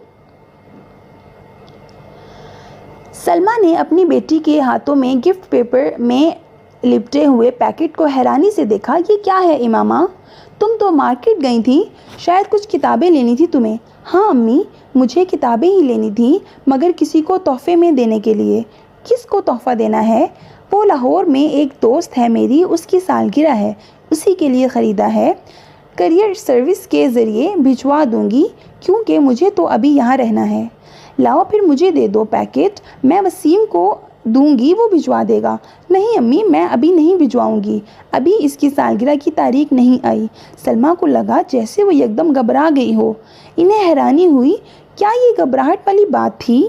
سلمیٰ نے اپنی بیٹی کے ہاتھوں میں گفٹ پیپر میں لپٹے ہوئے پیکٹ کو حیرانی سے دیکھا۔ یہ کیا ہے امامہ؟ تم تو مارکیٹ گئی تھی، شاید کچھ کتابیں لینی تھی تمہیں۔ ہاں امی، مجھے کتابیں ہی لینی تھیں، مگر کسی کو تحفے میں دینے کے لیے۔ کس کو تحفہ دینا ہے؟ وہ لاہور میں ایک دوست ہے میری، اس کی سالگرہ ہے، اسی کے لیے خریدا ہے۔ کریئر سروس کے ذریعے بھجوا دوں گی کیونکہ مجھے تو ابھی یہاں رہنا ہے۔ لاؤ پھر مجھے دے دو پیکٹ، میں وسیم کو دوں گی، وہ بھجوا دے گا۔ نہیں امی، میں ابھی نہیں بھجواؤں گی، ابھی اس کی سالگرہ کی تاریخ نہیں آئی۔ سلمیٰ کو لگا جیسے وہ یکدم گھبرا گئی ہو۔ انہیں حیرانی ہوئی، کیا یہ گھبراہٹ والی بات تھی؟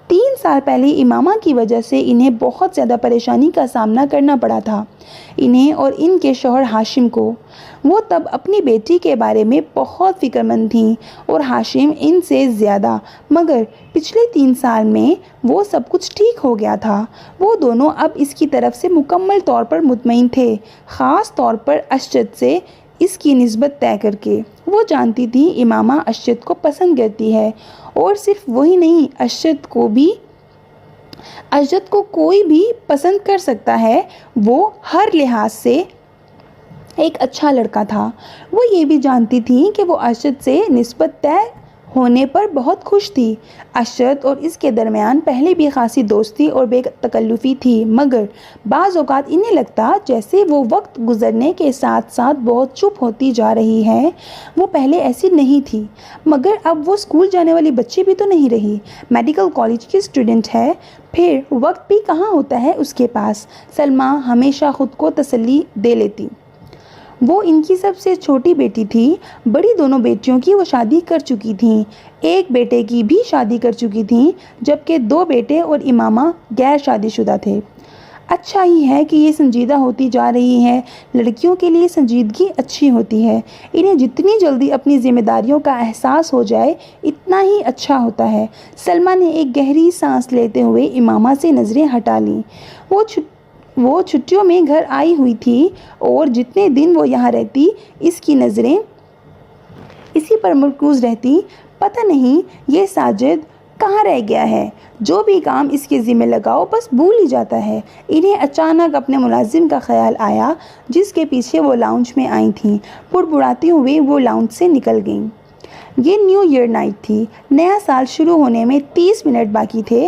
3 سال پہلے امامہ کی وجہ سے انہیں بہت زیادہ پریشانی کا سامنا کرنا پڑا تھا، انہیں اور ان کے شوہر ہاشم کو۔ وہ تب اپنی بیٹی کے بارے میں بہت فکر مند تھیں اور ہاشم ان سے زیادہ، مگر پچھلے 3 سال میں وہ سب کچھ ٹھیک ہو گیا تھا۔ وہ دونوں اب اس کی طرف سے مکمل طور پر مطمئن تھے، خاص طور پر اشرت سے اس کی نسبت طے کر کے۔ وہ جانتی تھیں امامہ اشرت کو پسند کرتی ہے، اور صرف وہی نہیں، اشرت کو کوئی بھی پسند کر سکتا ہے، وہ ہر لحاظ سے ایک اچھا لڑکا تھا۔ وہ یہ بھی جانتی تھیں کہ وہ اشرت سے نسبت طے ہونے پر بہت خوش تھی۔ اشرت اور اس کے درمیان پہلے بھی خاصی دوستی اور بے تکلفی تھی، مگر بعض اوقات انہیں لگتا جیسے وہ وقت گزرنے کے ساتھ ساتھ بہت چپ ہوتی جا رہی ہے۔ وہ پہلے ایسی نہیں تھی، مگر اب وہ اسکول جانے والی بچی بھی تو نہیں رہی، میڈیکل کالج کی اسٹوڈنٹ ہے، پھر وقت بھی کہاں ہوتا ہے اس کے پاس۔ سلمیٰ ہمیشہ خود کو تسلی دے لیتی، وہ ان کی سب سے چھوٹی بیٹی تھی، بڑی دونوں بیٹیوں کی وہ شادی کر چکی تھیں، ایک بیٹے کی بھی شادی کر چکی تھیں، جبکہ 2 بیٹے اور امامہ غیر شادی شدہ تھے۔ اچھا ہی ہے کہ یہ سنجیدہ ہوتی جا رہی ہے، لڑکیوں کے لیے سنجیدگی اچھی ہوتی ہے، انہیں جتنی جلدی اپنی ذمہ داریوں کا احساس ہو جائے اتنا ہی اچھا ہوتا ہے۔ سلمیٰ نے ایک گہری سانس لیتے ہوئے امامہ سے نظریں ہٹا لیں۔ وہ چھٹیوں میں گھر آئی ہوئی تھی اور جتنے دن وہ یہاں رہتی اس کی نظریں اسی پر مرکوز رہتی۔ پتہ نہیں یہ ساجد کہاں رہ گیا ہے، جو بھی کام اس کے ذمہ لگاؤ بس بھول ہی جاتا ہے۔ انہیں اچانک اپنے ملازم کا خیال آیا جس کے پیچھے وہ لاؤنج میں آئی تھیں۔ بڑبڑاتی ہوئی وہ لاؤنج سے نکل گئیں۔ یہ نیو ایئر نائٹ تھی، نیا سال شروع ہونے میں 30 منٹ باقی تھے۔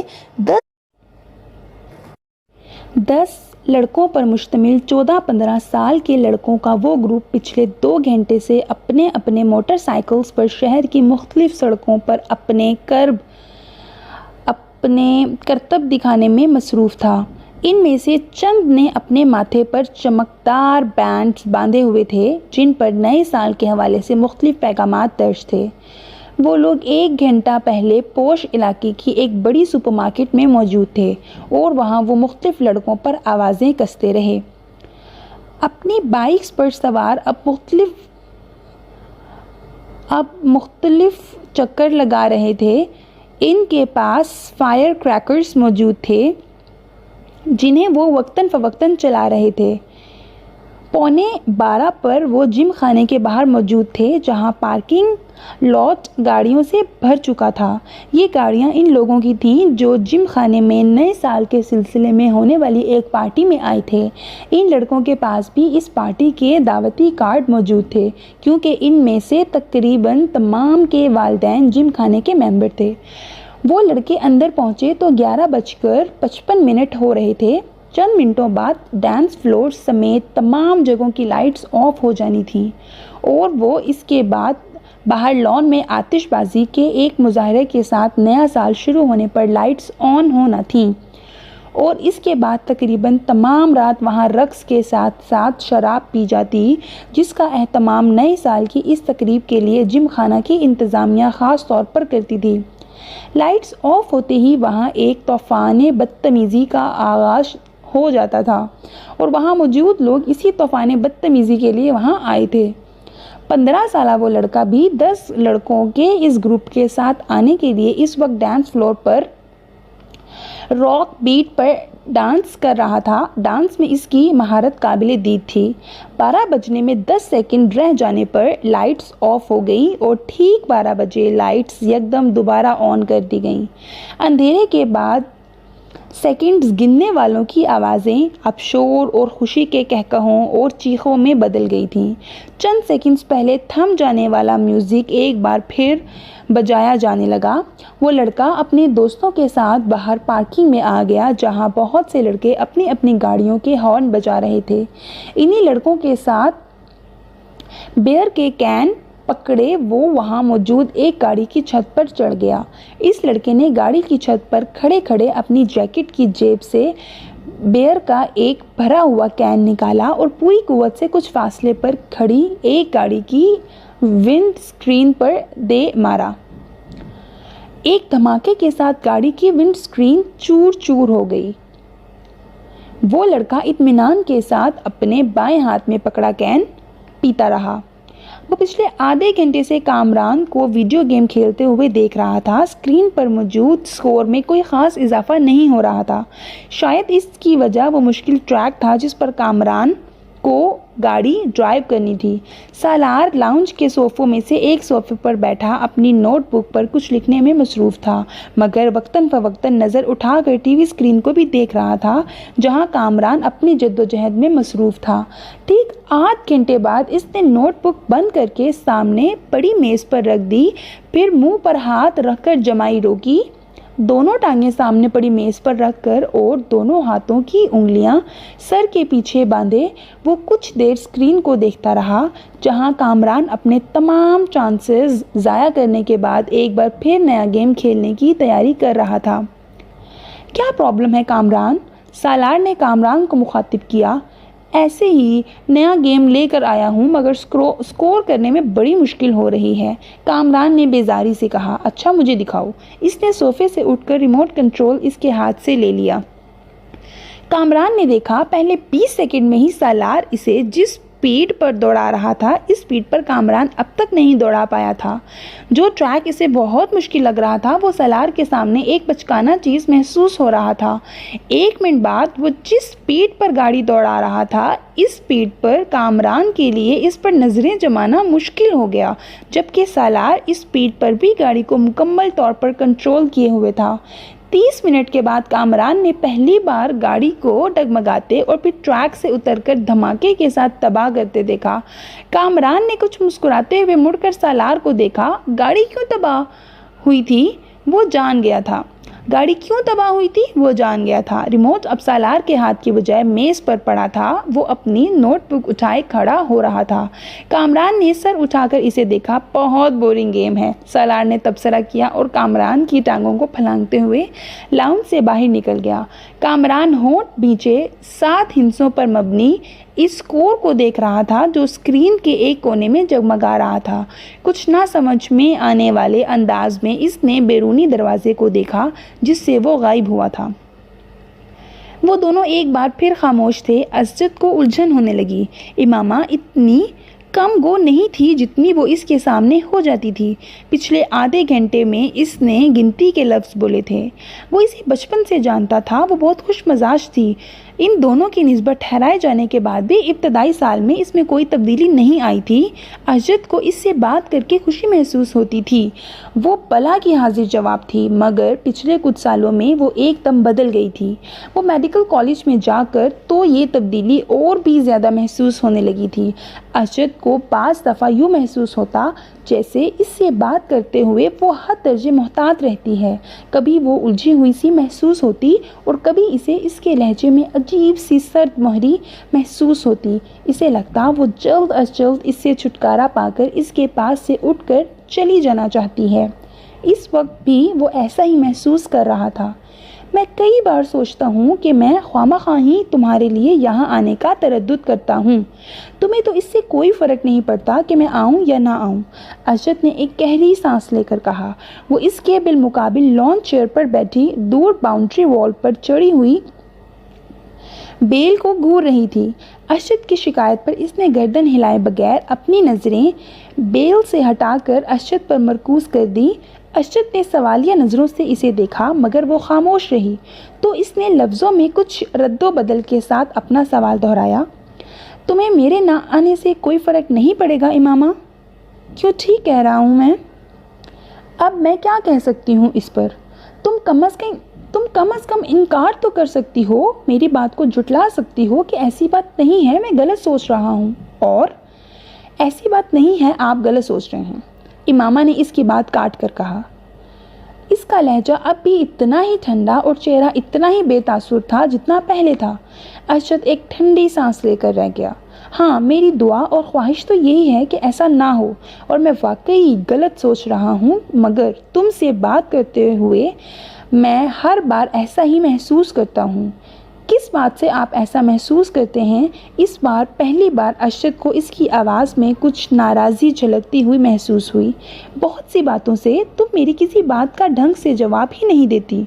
10 لڑکوں پر مشتمل 14-15 سال کے لڑکوں کا وہ گروپ پچھلے 2 گھنٹے سے اپنے اپنے موٹر سائیکلز پر شہر کی مختلف سڑکوں پر اپنے کرتب دکھانے میں مصروف تھا۔ ان میں سے چند نے اپنے ماتھے پر چمکدار بینڈز باندھے ہوئے تھے جن پر نئے سال کے حوالے سے مختلف پیغامات درج تھے۔ وہ لوگ 1 گھنٹہ پہلے پوش علاقے کی ایک بڑی سپر مارکیٹ میں موجود تھے اور وہاں وہ مختلف لڑکوں پر آوازیں کستے رہے۔ اپنی بائیکس پر سوار اب مختلف چکر لگا رہے تھے۔ ان کے پاس فائر کریکرز موجود تھے جنہیں وہ وقتاً فوقتاً چلا رہے تھے۔ 11:15 پر وہ جم خانے کے باہر موجود تھے جہاں پارکنگ لاٹ گاڑیوں سے بھر چکا تھا۔ یہ گاڑیاں ان لوگوں کی تھیں جو جم خانے میں نئے سال کے سلسلے میں ہونے والی ایک پارٹی میں آئے تھے۔ ان لڑکوں کے پاس بھی اس پارٹی کے دعوتی کارڈ موجود تھے کیونکہ ان میں سے تقریباً تمام کے والدین جم خانے کے ممبر تھے۔ وہ لڑکے اندر پہنچے تو 11:55 ہو رہے تھے۔ چند منٹوں بعد ڈانس فلور سمیت تمام جگہوں کی لائٹس آف ہو جانی تھیں اور وہ اس کے بعد باہر لان میں آتش بازی کے ایک مظاہرے کے ساتھ نیا سال شروع ہونے پر لائٹس آن ہونا تھیں اور اس کے بعد تقریباً تمام رات وہاں رقص کے ساتھ ساتھ شراب پی جاتی جس کا اہتمام نئے سال کی اس تقریب کے لیے جم خانہ کی انتظامیہ خاص طور پر کرتی تھی۔ لائٹس آف ہوتے ہی وہاں ایک طوفان بدتمیزی کا آغاز ہو جاتا تھا اور وہاں موجود لوگ اسی طوفان بدتمیزی کے لیے وہاں آئے تھے۔ 15 سالہ وہ لڑکا بھی 10 لڑکوں کے اس گروپ کے ساتھ آنے کے لیے اس وقت ڈانس فلور پر راک بیٹ پر ڈانس کر رہا تھا۔ ڈانس میں اس کی مہارت قابل دید تھی۔ 12 بجنے میں 10 سیکنڈ رہ جانے پر لائٹس آف ہو گئیں اور ٹھیک 12 بجے لائٹس یکدم دوبارہ آن کر دی گئیں۔ اندھیرے کے بعد سیکنڈز گننے والوں کی آوازیں اب شور اور خوشی کے کہکہوں اور چیخوں میں بدل گئی تھیں۔ چند سیکنڈز پہلے تھم جانے والا میوزک ایک بار پھر بجایا جانے لگا۔ وہ لڑکا اپنے دوستوں کے ساتھ باہر پارکنگ میں آ گیا جہاں بہت سے لڑکے اپنی اپنی گاڑیوں کے ہارن بجا رہے تھے۔ انہی لڑکوں کے ساتھ بیئر کے کین پکڑے وہ وہاں موجود ایک گاڑی کی چھت پر چڑھ گیا۔ اس لڑکے نے گاڑی کی چھت پر کھڑے کھڑے اپنی جیکٹ کی جیب سے بیئر کا ایک بھرا ہوا کین نکالا اور پوری قوت سے کچھ فاصلے پر کھڑی ایک گاڑی کی ونڈ اسکرین پر دے مارا۔ ایک دھماکے کے ساتھ گاڑی کی ونڈ اسکرین چور چور ہو گئی۔ وہ لڑکا اطمینان کے ساتھ اپنے بائیں ہاتھ میں پکڑا کین پیتا رہا۔ وہ پچھلے آدھے گھنٹے سے کامران کو ویڈیو گیم کھیلتے ہوئے دیکھ رہا تھا۔ اسکرین پر موجود سکور میں کوئی خاص اضافہ نہیں ہو رہا تھا۔ شاید اس کی وجہ وہ مشکل ٹریک تھا جس پر کامران کو گاڑی ڈرائیو کرنی تھی۔ سالار لاؤنج کے صوفوں میں سے ایک صوفے پر بیٹھا اپنی نوٹ بک پر کچھ لکھنے میں مصروف تھا، مگر وقتاً فوقتاً نظر اٹھا کر ٹی وی اسکرین کو بھی دیکھ رہا تھا جہاں کامران اپنی جدوجہد میں مصروف تھا۔ ٹھیک آدھ گھنٹے بعد اس نے نوٹ بک بند کر کے سامنے پڑی میز پر رکھ دی، پھر منہ پر ہاتھ رکھ کر جمائی روکی، دونوں ٹانگیں سامنے پڑی میز پر رکھ کر اور دونوں ہاتھوں کی انگلیاں سر کے پیچھے باندھے وہ کچھ دیر اسکرین کو دیکھتا رہا، جہاں کامران اپنے تمام چانسز ضائع کرنے کے بعد ایک بار پھر نیا گیم کھیلنے کی تیاری کر رہا تھا۔ کیا پرابلم ہے کامران؟ سالار نے کامران کو مخاطب کیا۔ ایسے ہی نیا گیم لے کر آیا ہوں مگر اسکور کرنے میں بڑی مشکل ہو رہی ہے، کامران نے بیزاری سے کہا۔ اچھا مجھے دکھاؤ۔ اس نے صوفے سے اٹھ کر ریموٹ کنٹرول اس کے ہاتھ سے لے لیا۔ کامران نے دیکھا پہلے 20 سیکنڈ میں ہی سالار اسے جس اسپیڈ پر دوڑا رہا تھا اس اسپیڈ پر کامران اب تک نہیں دوڑا پایا تھا۔ جو ٹریک اسے بہت مشکل لگ رہا تھا وہ سالار کے سامنے ایک بچکانہ چیز محسوس ہو رہا تھا۔ 1 منٹ بعد وہ جس اسپیڈ پر گاڑی دوڑا رہا تھا اس اسپیڈ پر کامران کے لیے اس پر نظریں جمانا مشکل ہو گیا، جبکہ سالار اس اسپیڈ پر بھی گاڑی کو مکمل طور پر کنٹرول کیے ہوئے تھا۔ 30 منٹ کے بعد کامران نے پہلی بار گاڑی کو ڈگمگاتے اور پھر ٹریک سے اتر کر دھماکے کے ساتھ تباہ کرتے دیکھا۔ کامران نے کچھ مسکراتے ہوئے مڑ کر سالار کو دیکھا۔ گاڑی کیوں تباہ ہوئی تھی وہ جان گیا تھا۔ گاڑی کیوں تباہ ہوئی تھی وہ جان گیا تھا۔ ریموٹ اب سالار کے ہاتھ کی بجائے میز پر پڑا تھا۔ وہ اپنی نوٹ بک اٹھائے کھڑا ہو رہا تھا۔ کامران نے سر اٹھا کر اسے دیکھا۔ بہت بورنگ گیم ہے، سالار نے تبصرہ کیا اور کامران کی ٹانگوں کو پھلانگتے ہوئے لاؤنج سے باہر نکل گیا۔ کامران ہونٹ بھینچے 7 ہندسوں پر مبنی اس اسکور کو دیکھ رہا تھا جو اسکرین کے ایک کونے میں جگمگا رہا تھا۔ کچھ نہ سمجھ میں آنے والے انداز میں اس نے بیرونی دروازے کو دیکھا جس سے وہ غائب ہوا تھا۔ وہ دونوں ایک بار پھر خاموش تھے۔ اسجد کو الجھن ہونے لگی۔ امامہ اتنی کم گو نہیں تھی جتنی وہ اس کے سامنے ہو جاتی تھی۔ پچھلے آدھے گھنٹے میں اس نے گنتی کے لفظ بولے تھے۔ وہ اسے بچپن سے جانتا تھا۔ وہ بہت خوش مزاج تھی۔ ان دونوں کی نسبت ٹھہرائے جانے کے بعد بھی ابتدائی سال میں اس میں کوئی تبدیلی نہیں آئی تھی۔ اسجد کو اس سے بات کر کے خوشی محسوس ہوتی تھی۔ وہ بلا کی حاضر جواب تھی، مگر پچھلے کچھ سالوں میں وہ ایک دم بدل گئی تھی۔ وہ میڈیکل کالج میں جا کر تو یہ تبدیلی اور بھی زیادہ محسوس ہونے لگی تھی۔ اسجد کو بعض دفعہ یوں محسوس ہوتا جیسے اس سے بات کرتے ہوئے وہ حد درجے محتاط رہتی ہے۔ کبھی وہ الجھی ہوئی سی محسوس ہوتی اور کبھی اسے اس کے لہجے میں عجیب سی سرد مہری محسوس ہوتی۔ اسے لگتا وہ جلد از جلد اس سے چھٹکارا پا کر اس کے پاس سے اٹھ کر چلی جانا چاہتی ہے۔ اس وقت بھی وہ ایسا ہی محسوس کر رہا تھا۔ میں کئی بار سوچتا ہوں کہ میں خواہ ہی تمہارے لیے یہاں آنے کا تردد کرتا ہوں۔ تمہیں تو اس سے کوئی فرق نہیں پڑتا کہ میں آؤں یا نہ آؤں، اسجد نے ایک گہری سانس لے کر کہا۔ وہ اس کے بالمقابل لان چیئر پر بیٹھی دور باؤنڈری وال پر چڑھی ہوئی بیل کو گھور رہی تھی۔ اسجد کی شکایت پر اس نے گردن ہلائے بغیر اپنی نظریں بیل سے ہٹا کر اسجد پر مرکوز کر دی۔ اسجد نے سوالیہ نظروں سے اسے دیکھا مگر وہ خاموش رہی۔ تو اس نے لفظوں میں کچھ رد و بدل کے ساتھ اپنا سوال دہرایا۔ تمہیں میرے نہ آنے سے کوئی فرق نہیں پڑے گا امامہ؟ کیوں ٹھیک کہہ رہا ہوں میں؟ اب میں کیا کہہ سکتی ہوں اس پر؟ تم کم از کم انکار تو کر سکتی ہو، میری بات کو جھٹلا سکتی ہو کہ ایسی بات نہیں ہے، میں غلط سوچ رہا ہوں۔ اور ایسی بات نہیں ہے، آپ غلط سوچ رہے ہیں، امامہ نے اس کی بات کاٹ کر کہا۔ اس کا لہجہ اب بھی اتنا ہی ٹھنڈا اور چہرہ اتنا ہی بے تاثر تھا جتنا پہلے تھا۔ ارشد ایک ٹھنڈی سانس لے کر رہ گیا۔ ہاں، میری دعا اور خواہش تو یہی ہے کہ ایسا نہ ہو، اور میں واقعی غلط سوچ رہا ہوں، مگر تم سے بات کرتے ہوئے میں ہر بار ایسا ہی محسوس کرتا ہوں۔ کس بات سے آپ ایسا محسوس کرتے ہیں؟ اس بار پہلی بار ارشد کو اس کی آواز میں کچھ ناراضی جھلکتی ہوئی محسوس ہوئی۔ بہت سی باتوں سے تم میری کسی بات کا ڈھنگ سے جواب ہی نہیں دیتی۔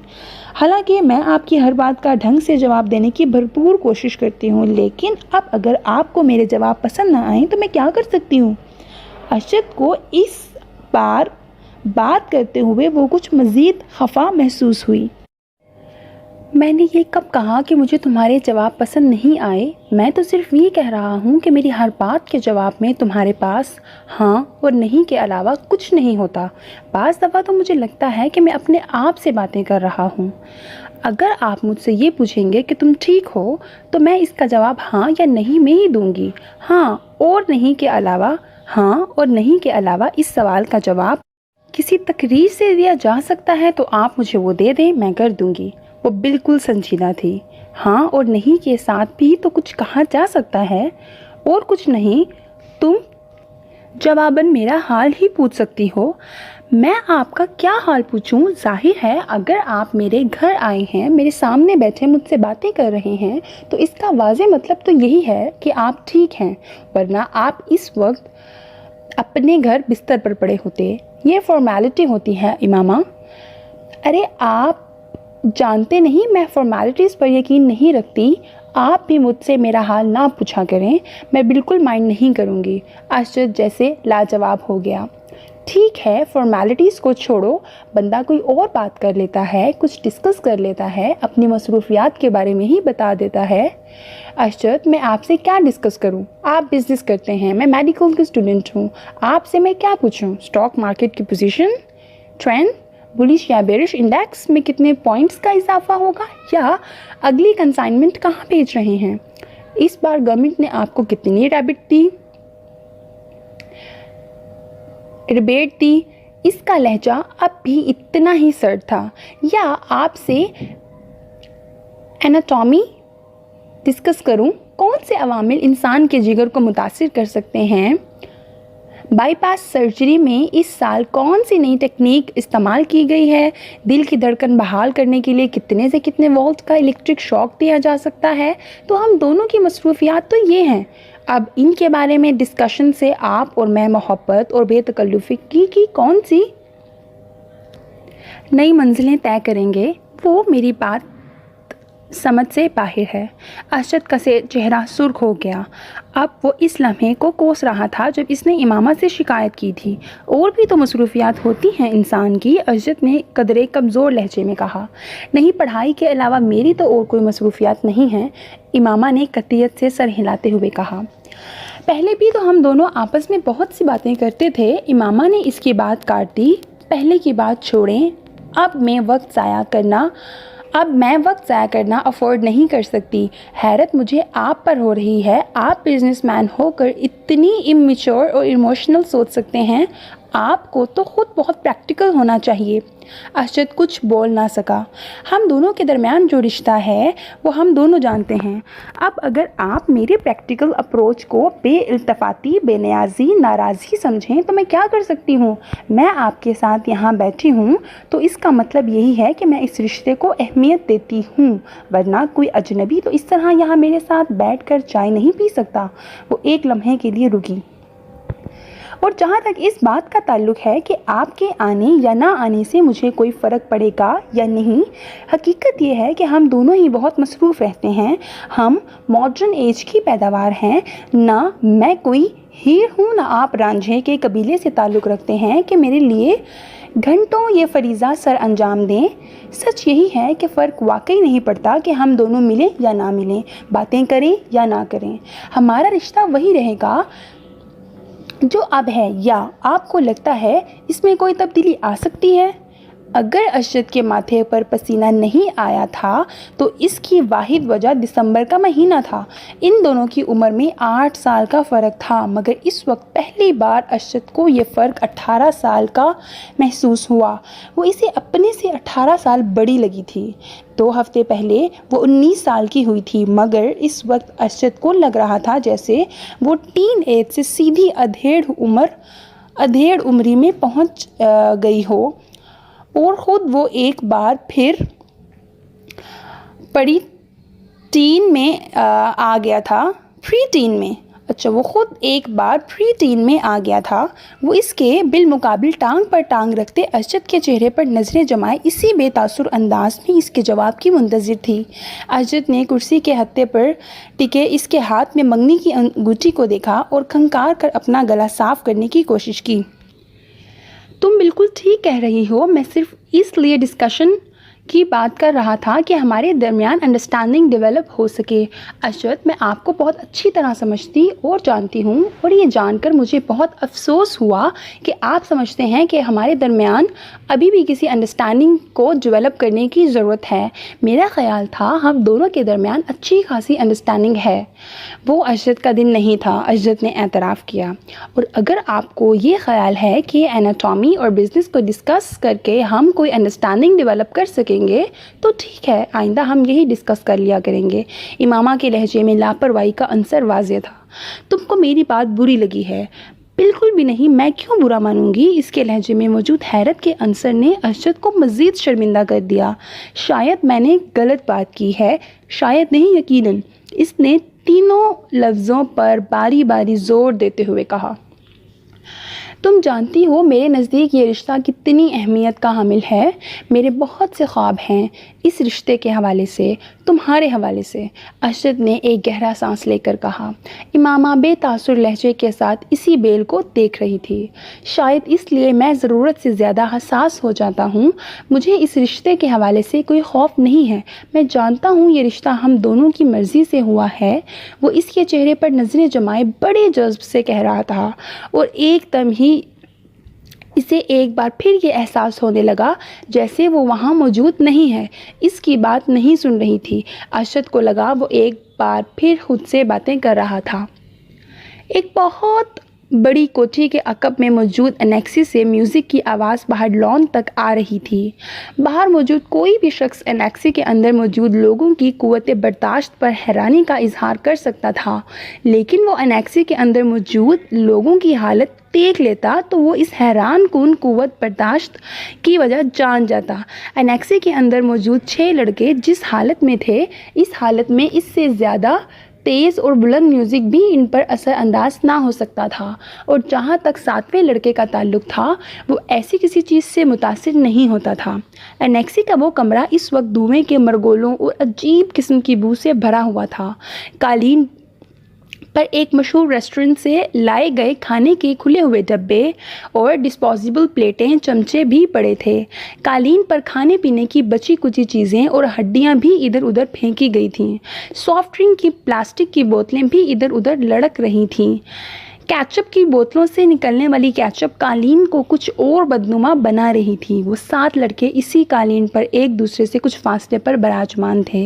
حالانکہ میں آپ کی ہر بات کا ڈھنگ سے جواب دینے کی بھرپور کوشش کرتی ہوں، لیکن اب اگر آپ کو میرے جواب پسند نہ آئیں تو میں کیا کر سکتی ہوں؟ ارشد کو اس بار بات کرتے ہوئے وہ کچھ مزید خفا محسوس ہوئی۔ میں نے یہ کب کہا کہ مجھے تمہارے جواب پسند نہیں آئے؟ میں تو صرف یہ کہہ رہا ہوں کہ میری ہر بات کے جواب میں تمہارے پاس ہاں اور نہیں کے علاوہ کچھ نہیں ہوتا۔ بعض دفعہ تو مجھے لگتا ہے کہ میں اپنے آپ سے باتیں کر رہا ہوں۔ اگر آپ مجھ سے یہ پوچھیں گے کہ تم ٹھیک ہو، تو میں اس کا جواب ہاں یا نہیں میں ہی دوں گی۔ ہاں اور نہیں کے علاوہ، ہاں اور نہیں کے علاوہ اس سوال کا جواب کسی تقریر سے دیا جا سکتا ہے تو آپ مجھے وہ دے دیں، میں کر دوں گی۔ وہ بالکل سنجیدہ تھی۔ ہاں اور نہیں کے ساتھ بھی تو کچھ کہا جا سکتا ہے، اور کچھ نہیں۔ تم جواباً میرا حال ہی پوچھ سکتی ہو۔ میں آپ کا کیا حال پوچھوں؟ ظاہر ہے اگر آپ میرے گھر آئے ہیں، میرے سامنے بیٹھے مجھ سے باتیں کر رہے ہیں، تو اس کا واضح مطلب تو یہی ہے کہ آپ ٹھیک ہیں، ورنہ آپ اس وقت اپنے گھر بستر پر پڑے ہوتے۔ یہ فارمیلٹی ہوتی ہے امامہ۔ ارے آپ جانتے نہیں میں فارمیلٹیز پر یقین نہیں رکھتی۔ آپ بھی مجھ سے میرا حال نہ پوچھا کریں، میں بالکل مائنڈ نہیں کروں گی۔ ارشد جیسے لاجواب ہو گیا۔ ٹھیک ہے، فارمیلٹیز کو چھوڑو، بندہ کوئی اور بات کر لیتا ہے، کچھ ڈسکس کر لیتا ہے، اپنی مصروفیات کے بارے میں ہی بتا دیتا ہے۔ ارشد، میں آپ سے کیا ڈسکس کروں؟ آپ بزنس کرتے ہیں، میں میڈیکل کی اسٹوڈنٹ ہوں، آپ سے میں کیا پوچھوں؟ اسٹاک مارکیٹ کی پوزیشن، ٹرینڈ، بلش یا بیرش انڈیکس میں کتنے پوائنٹس کا اضافہ ہوگا، یا اگلی کنسائنمنٹ کہاں بھیج رہے ہیں؟ اس بار گورنمنٹ نے آپ کو کتنی ریبیٹ دی؟ اس کا لہجہ اب بھی اتنا ہی سرد تھا۔ یا آپ سے اناٹومی ڈسکس کروں؟ کون سے عوامل انسان کے جگر کو متاثر کر سکتے ہیں؟ بائی پاس سرجری میں اس سال کون سی نئی ٹیکنیک استعمال کی گئی ہے؟ دل کی دھڑکن بحال کرنے کے لیے کتنے سے کتنے وولٹ کا الیکٹرک شاک دیا جا سکتا ہے؟ تو ہم دونوں کی مصروفیات تو یہ ہیں۔ اب ان کے بارے میں ڈسکشن سے آپ اور میں محبت اور بے تکلفی کی کون سی نئی منزلیں طے کریں گے؟ وہ میری بات سمجھ سے باہر ہے۔ ارشد کا چہرہ سرخ ہو گیا۔ اب وہ اس لمحے کو کوس رہا تھا جب اس نے امامہ سے شکایت کی تھی۔ اور بھی تو مصروفیات ہوتی ہیں انسان کی، ارشد نے قدرے کمزور لہجے میں کہا۔ نہیں، پڑھائی کے علاوہ میری تو اور کوئی مصروفیات نہیں ہیں، امامہ نے قطعیت سے سر ہلاتے ہوئے کہا۔ پہلے بھی تو ہم دونوں آپس میں بہت سی باتیں کرتے تھے۔ امامہ نے اس کی بات کاٹ دی۔ پہلے کی بات چھوڑیں، اب میں وقت ضائع کرنا افورڈ نہیں کر سکتی۔ حیرت مجھے آپ پر ہو رہی ہے، آپ بزنس مین ہو کر اتنی اممیچور اور ایموشنل سوچ سکتے ہیں۔ آپ کو تو خود بہت پریکٹیکل ہونا چاہیے۔ ارشد کچھ بول نہ سکا۔ ہم دونوں کے درمیان جو رشتہ ہے وہ ہم دونوں جانتے ہیں۔ اب اگر آپ میرے پریکٹیکل اپروچ کو بے التفاتی، بے نیازی، ناراضی سمجھیں تو میں کیا کر سکتی ہوں؟ میں آپ کے ساتھ یہاں بیٹھی ہوں تو اس کا مطلب یہی ہے کہ میں اس رشتے کو اہمیت دیتی ہوں، ورنہ کوئی اجنبی تو اس طرح یہاں میرے ساتھ بیٹھ کر چائے نہیں پی سکتا۔ وہ ایک لمحے کے لیے رکی۔ اور جہاں تک اس بات کا تعلق ہے کہ آپ کے آنے یا نہ آنے سے مجھے کوئی فرق پڑے گا یا نہیں، حقیقت یہ ہے کہ ہم دونوں ہی بہت مصروف رہتے ہیں۔ ہم ماڈرن ایج کی پیداوار ہیں، نہ میں کوئی ہیر ہوں نہ آپ رانجھے کے قبیلے سے تعلق رکھتے ہیں کہ میرے لیے گھنٹوں یہ فریضہ سر انجام دیں۔ سچ یہی ہے کہ فرق واقعی نہیں پڑتا کہ ہم دونوں ملیں یا نہ ملیں، باتیں کریں یا نہ کریں، ہمارا رشتہ وہی رہے گا جو اب ہے۔ یا آپ کو لگتا ہے اس میں کوئی تبدیلی آ سکتی ہے؟ اگر ارشد کے ماتھے پر پسینہ نہیں آیا تھا تو اس کی واحد وجہ دسمبر کا مہینہ تھا۔ ان دونوں کی عمر میں 8 سال کا فرق تھا، مگر اس وقت پہلی بار ارشد کو یہ فرق 18 سال کا محسوس ہوا۔ وہ اسے اپنے سے 18 سال بڑی لگی تھی۔ 2 ہفتے پہلے وہ 19 سال کی ہوئی تھی، مگر اس وقت ارشد کو لگ رہا تھا جیسے وہ ٹین ایج سے سیدھی ادھیڑ عمری میں پہنچ گئی ہو، اور خود وہ ایک بار پھر پری ٹین میں آ گیا تھا۔ وہ خود ایک بار پری ٹین میں آ گیا تھا۔ وہ اس کے بالمقابل ٹانگ پر ٹانگ رکھتے ارشد کے چہرے پر نظریں جمائے اسی بے تاثر انداز میں اس کے جواب کی منتظر تھی۔ ارشد نے کرسی کے ہتھے پر ٹکے اس کے ہاتھ میں منگنی کی انگوٹھی کو دیکھا اور کھنکار کر اپنا گلا صاف کرنے کی کوشش کی۔ تم بالکل ٹھیک کہہ رہی ہو، میں صرف اس لیے ڈسکشن کی بات کر رہا تھا کہ ہمارے درمیان انڈرسٹینڈنگ ڈیولپ ہو سکے۔ ارشد، میں آپ کو بہت اچھی طرح سمجھتی اور جانتی ہوں، اور یہ جان کر مجھے بہت افسوس ہوا کہ آپ سمجھتے ہیں کہ ہمارے درمیان ابھی بھی کسی انڈرسٹینڈنگ کو ڈیولپ کرنے کی ضرورت ہے۔ میرا خیال تھا ہم دونوں کے درمیان اچھی خاصی انڈرسٹینڈنگ ہے۔ وہ ارشد کا دن نہیں تھا، ارشد نے اعتراف کیا، اور اگر آپ کو یہ خیال ہے کہ اناٹومی اور بزنس کو ڈسکس کر کے ہم کوئی انڈرسٹینڈنگ ڈیولپ کر سکیں گے تو ٹھیک ہے، آئندہ ہم یہی ڈسکس کر لیا کریں گے۔ امامہ کے لہجے میں لاپرواہی کا عنصر واضح تھا۔ تم کو میری بات بری لگی ہے؟ بالکل بھی نہیں، میں کیوں برا مانوں گی؟ اس کے لہجے میں موجود حیرت کے عنصر نے ارشد کو مزید شرمندہ کر دیا۔ شاید میں نے غلط بات کی ہے، شاید نہیں، یقیناً، اس نے تینوں لفظوں پر باری باری زور دیتے ہوئے کہا۔ تم جانتی ہو میرے نزدیک یہ رشتہ کتنی اہمیت کا حامل ہے۔ میرے بہت سے خواب ہیں اس رشتے کے حوالے سے، تمہارے حوالے سے۔ ارشد نے ایک گہرا سانس لے کر کہا۔ امامہ بے تاثر لہجے کے ساتھ اسی بیل کو دیکھ رہی تھی۔ شاید اس لیے میں ضرورت سے زیادہ حساس ہو جاتا ہوں۔ مجھے اس رشتے کے حوالے سے کوئی خوف نہیں ہے۔ میں جانتا ہوں یہ رشتہ ہم دونوں کی مرضی سے ہوا ہے۔ وہ اس کے چہرے پر نظریں جمائے بڑے جذب سے کہہ رہا تھا، اور ایک دم ہی اسے ایک بار پھر یہ احساس ہونے لگا جیسے وہ وہاں موجود نہیں ہے، اس کی بات نہیں سن رہی تھی۔ ارشد کو لگا وہ ایک بار پھر خود سے باتیں کر رہا تھا۔ ایک بہت بڑی کوٹھی کے عقب میں موجود انیکسی سے میوزک کی آواز باہر لان تک آ رہی تھی۔ باہر موجود کوئی بھی شخص انیکسی کے اندر موجود لوگوں کی قوت برداشت پر حیرانی کا اظہار کر سکتا تھا، لیکن وہ انیکسی کے اندر موجود لوگوں کی حالت دیکھ لیتا تو وہ اس حیران کن قوت برداشت کی وجہ جان جاتا۔ انیکسی کے اندر موجود 6 لڑکے جس حالت میں تھے، اس حالت میں اس سے زیادہ تیز اور بلند میوزک بھی ان پر اثر انداز نہ ہو سکتا تھا، اور جہاں تک 7ویں لڑکے کا تعلق تھا وہ ایسی کسی چیز سے متاثر نہیں ہوتا تھا۔ انیکسی کا وہ کمرہ اس وقت دھوئیں کے مرگولوں اور عجیب قسم کی بو سے بھرا ہوا تھا۔ قالین پر ایک مشہور ریسٹورنٹ سے لائے گئے کھانے کے کھلے ہوئے ڈبے اور ڈسپوزیبل پلیٹیں، چمچے بھی پڑے تھے۔ قالین پر کھانے پینے کی بچی کچی چیزیں اور ہڈیاں بھی ادھر ادھر پھینکی گئی تھیں۔ سافٹ ڈرنک کی پلاسٹک کی بوتلیں بھی ادھر ادھر لڑک رہی تھیں۔ کیچپ کی بوتلوں سے نکلنے والی کیچپ قالین کو کچھ اور بدنما بنا رہی تھی۔ وہ 7 لڑکے اسی قالین پر ایک دوسرے سے کچھ فاصلے پر براجمان تھے۔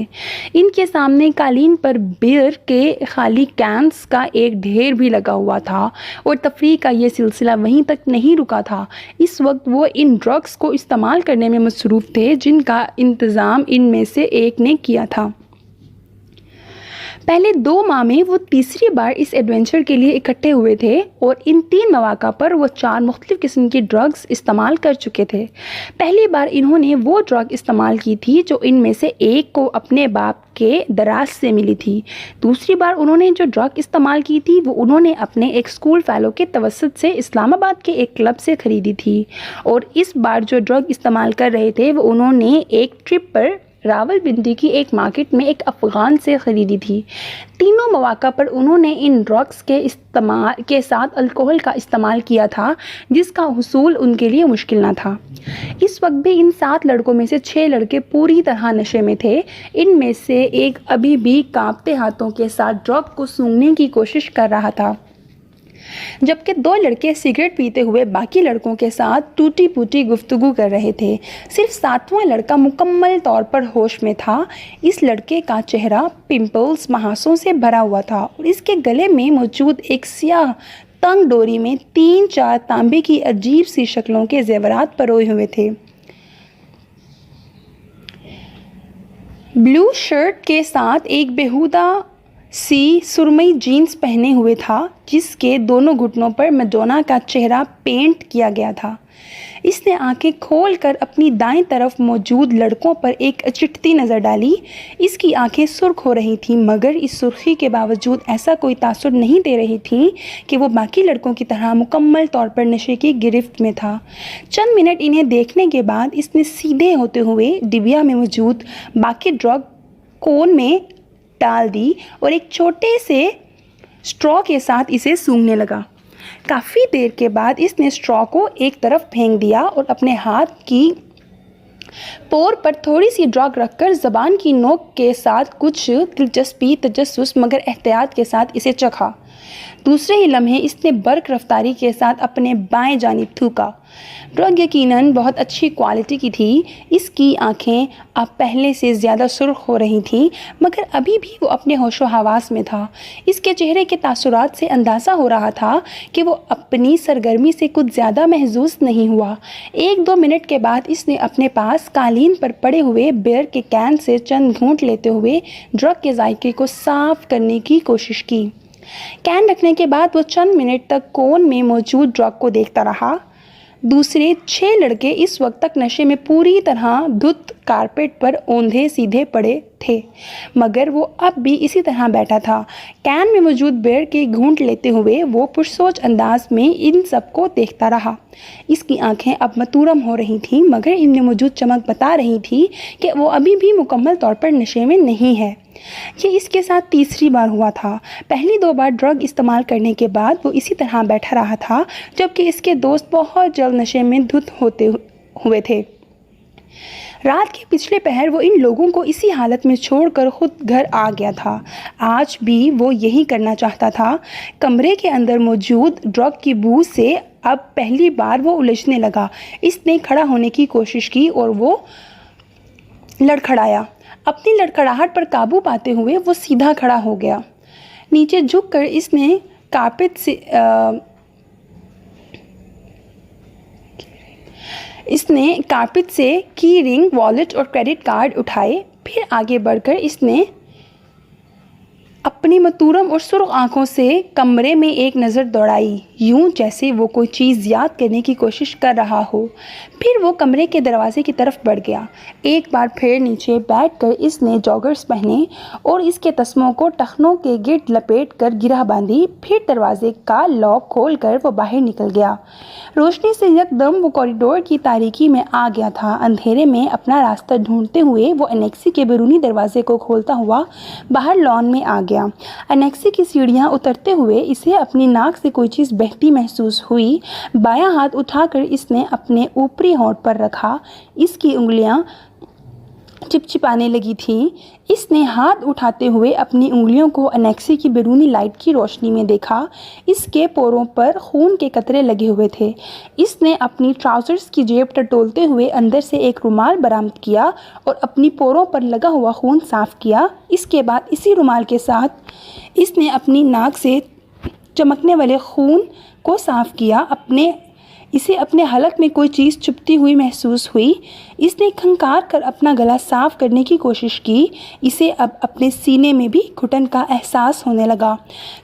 ان کے سامنے قالین پر بیئر کے خالی کینز کا ایک ڈھیر بھی لگا ہوا تھا، اور تفریح کا یہ سلسلہ وہیں تک نہیں رکا تھا۔ اس وقت وہ ان ڈرگس کو استعمال کرنے میں مصروف تھے جن کا انتظام ان میں سے ایک نے کیا تھا۔ پہلے 2 ماہ میں وہ تیسری بار اس ایڈونچر کے لیے اکٹھے ہوئے تھے، اور ان 3 مواقع پر وہ 4 مختلف قسم کی ڈرگز استعمال کر چکے تھے۔ پہلی بار انہوں نے وہ ڈرگ استعمال کی تھی جو ان میں سے ایک کو اپنے باپ کے دراز سے ملی تھی۔ دوسری بار انہوں نے جو ڈرگ استعمال کی تھی وہ انہوں نے اپنے ایک اسکول فیلو کے توسط سے اسلام آباد کے ایک کلب سے خریدی تھی، اور اس بار جو ڈرگ استعمال کر رہے تھے وہ انہوں نے ایک ٹرپ پر راول پنڈی کی ایک مارکیٹ میں ایک افغان سے خریدی تھی۔ تینوں مواقع پر انہوں نے ان ڈرگس کے ساتھ الکوہل کا استعمال کیا تھا، جس کا حصول ان کے لیے مشکل نہ تھا۔ اس وقت بھی ان 7 لڑکوں میں سے 6 لڑکے پوری طرح نشے میں تھے۔ ان میں سے ایک ابھی بھی کانپتے ہاتھوں کے ساتھ ڈرگ کو سونگھنے کی کوشش کر رہا تھا۔ جبکہ 2 لڑکے سگریٹ پیتے ہوئے باقی لڑکوں کے ساتھ ٹوٹی پھوٹی گفتگو کر رہے تھے۔ صرف 7واں لڑکا مکمل طور پر ہوش میں تھا۔ اس لڑکے کا چہرہ پمپلز، محاسوں سے بھرا ہوا تھا اور اس کے گلے میں موجود ایک سیاہ تنگ ڈوری میں 3-4 تانبے کی عجیب سی شکلوں کے زیورات پروئے ہوئے تھے۔ بلو شرٹ کے ساتھ ایک بیہودہ سی سرمئی جینز پہنے ہوئے تھا جس کے دونوں گھٹنوں پر میڈونا کا چہرہ پینٹ کیا گیا تھا۔ اس نے آنکھیں کھول کر اپنی دائیں طرف موجود لڑکوں پر ایک اچٹتی نظر ڈالی۔ اس کی آنکھیں سرخ ہو رہی تھیں مگر اس سرخی کے باوجود ایسا کوئی تاثر نہیں دے رہی تھیں کہ وہ باقی لڑکوں کی طرح مکمل طور پر نشے کی گرفت میں تھا۔ چند منٹ انہیں دیکھنے کے بعد اس نے سیدھے ہوتے ہوئے ڈبیا میں موجود باقی ڈرگ کون میں ڈال دی اور ایک چھوٹے سے اسٹرا کے ساتھ اسے سونگھنے لگا۔ کافی دیر کے بعد اس نے اسٹرا کو ایک طرف پھینک دیا اور اپنے ہاتھ کی پور پر تھوڑی سی ڈرگ رکھ کر زبان کی نوک کے ساتھ کچھ دلچسپی، تجسس مگر احتیاط کے ساتھ اسے چکھا۔ دوسرے ہی لمحے اس نے برق رفتاری کے ساتھ اپنے بائیں جانب تھوکا۔ ڈرگ یقیناً بہت اچھی کوالٹی کی تھی۔ اس کی آنکھیں اب پہلے سے زیادہ سرخ ہو رہی تھیں مگر ابھی بھی وہ اپنے ہوش و حواس میں تھا۔ اس کے چہرے کے تاثرات سے اندازہ ہو رہا تھا کہ وہ اپنی سرگرمی سے کچھ زیادہ محظوظ نہیں ہوا۔ 1-2 منٹ کے بعد اس نے اپنے پاس قالین پر پڑے ہوئے بیئر کے کین سے چند گھونٹ لیتے ہوئے ڈرگ کے ذائقے کو صاف کرنے کی کوشش کی۔ کین رکھنے کے بعد وہ چند منٹ تک کون میں موجود ڈرگ کو دیکھتا رہا۔ دوسرے 6 لڑکے اس وقت تک نشے میں پوری طرح دھت کارپیٹ پر اوندھے سیدھے پڑے تھے مگر وہ اب بھی اسی طرح بیٹھا تھا۔ کین میں موجود بیئر کے گھونٹ لیتے ہوئے وہ پرسوچ انداز میں ان سب کو دیکھتا رہا۔ اس کی آنکھیں اب متورم ہو رہی تھیں مگر ان میں موجود چمک بتا رہی تھی کہ وہ ابھی بھی مکمل طور پر نشے میں نہیں ہے۔ یہ اس کے ساتھ تیسری بار ہوا تھا۔ پہلی 2 بار ڈرگ استعمال کرنے کے بعد وہ اسی طرح بیٹھا رہا تھا جبکہ اس کے دوست بہت جلد نشے میں دھت ہوتے ہوئے تھے۔ رات کے پچھلے پہر وہ ان لوگوں کو اسی حالت میں چھوڑ کر خود گھر آ گیا تھا۔ آج بھی وہ یہی کرنا چاہتا تھا۔ کمرے کے اندر موجود ڈرگ کی بو سے اب پہلی بار وہ الجھنے لگا۔ اس نے کھڑا ہونے کی کوشش کی اور وہ لڑکھڑایا۔ اپنی لڑکھڑاہٹ پر قابو پاتے ہوئے وہ سیدھا کھڑا ہو گیا۔ نیچے جھک کر اس نے کارپٹ سے کی رنگ، والیٹ اور کریڈٹ کارڈ اٹھائے۔ پھر آگے بڑھ کر اس نے اپنی متورم اور سرخ آنکھوں سے کمرے میں ایک نظر دوڑائی، یوں جیسے وہ کوئی چیز یاد کرنے کی کوشش کر رہا ہو۔ پھر وہ کمرے کے دروازے کی طرف بڑھ گیا۔ ایک بار پھر نیچے بیٹھ کر اس نے جاگرز پہنے اور اس کے تسموں کو ٹخنوں کے گرد لپیٹ کر گرہ باندھی۔ پھر دروازے کا لاک کھول کر وہ باہر نکل گیا۔ روشنی سے یکدم وہ کوریڈور کی تاریکی میں آ گیا تھا۔ اندھیرے میں اپنا راستہ ڈھونڈتے ہوئے وہ انیکسی کے بیرونی دروازے کو کھولتا ہوا باہر لان میں آ گیا۔ انیکسی کی سیڑھیاں اترتے ہوئے اسے اپنی ناک سے کوئی چیز بہتی محسوس ہوئی۔ بایاں ہاتھ اٹھا کر اس نے اپنے اوپری ہونٹ پر رکھا۔ اس کی انگلیاں چپچپانے لگی تھیں۔ اس نے ہاتھ اٹھاتے ہوئے اپنی انگلیوں کو انیکسی کی بیرونی لائٹ کی روشنی میں دیکھا۔ اس کے پوروں پر خون کے قطرے لگے ہوئے تھے۔ اس نے اپنی ٹراؤزرز کی جیب ٹٹولتے ہوئے اندر سے ایک رومال برآمد کیا اور اپنی پوروں پر لگا ہوا خون صاف کیا۔ اس کے بعد اسی رومال کے ساتھ اس نے اپنی ناک سے چمکنے والے خون کو صاف کیا۔ اسے اپنے حلق میں کوئی چیز چبھتی ہوئی محسوس ہوئی۔ اس نے کھنکار کر اپنا گلا صاف کرنے کی کوشش کی۔ اسے اب اپنے سینے میں بھی گھٹن کا احساس ہونے لگا۔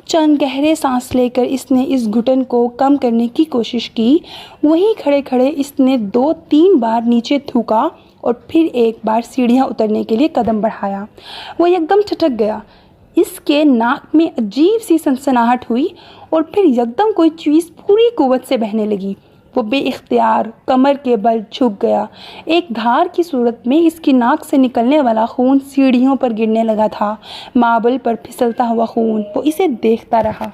چند گہرے سانس لے کر اس نے اس گھٹن کو کم کرنے کی کوشش کی۔ وہیں کھڑے کھڑے اس نے 2-3 بار نیچے تھوکا اور پھر ایک بار سیڑھیاں اترنے کے لیے قدم بڑھایا۔ وہ یکدم ٹھٹک گیا۔ اس کے ناک میں عجیب سی سنسناہٹ ہوئی اور پھر یکدم کوئی چیز پوری قوت سے بہنے لگی۔ وہ بے اختیار کمر کے بل جھک گیا۔ ایک دھار کی صورت میں اس کی ناک سے نکلنے والا خون سیڑھیوں پر گرنے لگا تھا، ماربل پر پھسلتا ہوا خون۔ وہ اسے دیکھتا رہا۔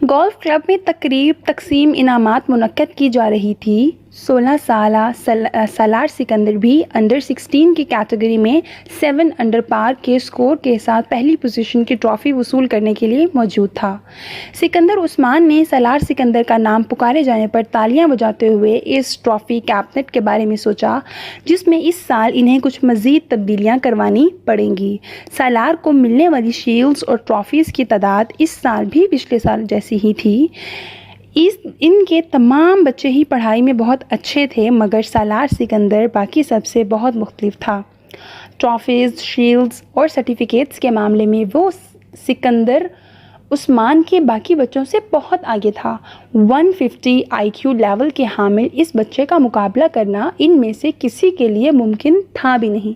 گولف کلب میں تقریب، تقسیم انعامات منعقد کی جا رہی تھی۔ 16 سالہ سالار سکندر بھی انڈر 16 کی کیٹیگری میں 7 انڈر پار کے سکور کے ساتھ پہلی پوزیشن کی ٹرافی وصول کرنے کے لیے موجود تھا۔ سکندر عثمان نے سالار سکندر کا نام پکارے جانے پر تالیاں بجاتے ہوئے اس ٹرافی کیبنٹ کے بارے میں سوچا، جس میں اس سال انہیں کچھ مزید تبدیلیاں کروانی پڑیں گی۔ سالار کو ملنے والی شیلڈز اور ٹرافیز کی تعداد اس سال بھی پچھلے سال جیسی ہی تھی۔ ان کے تمام بچے ہی پڑھائی میں بہت اچھے تھے، مگر سالار سکندر باقی سب سے بہت مختلف تھا۔ ٹرافیز، شیلڈز اور سرٹیفکیٹس کے معاملے میں وہ سکندر عثمان کے باقی بچوں سے بہت آگے تھا۔ 150 آئی کیو لیول کے حامل اس بچے کا مقابلہ کرنا ان میں سے کسی کے لیے ممکن تھا بھی نہیں۔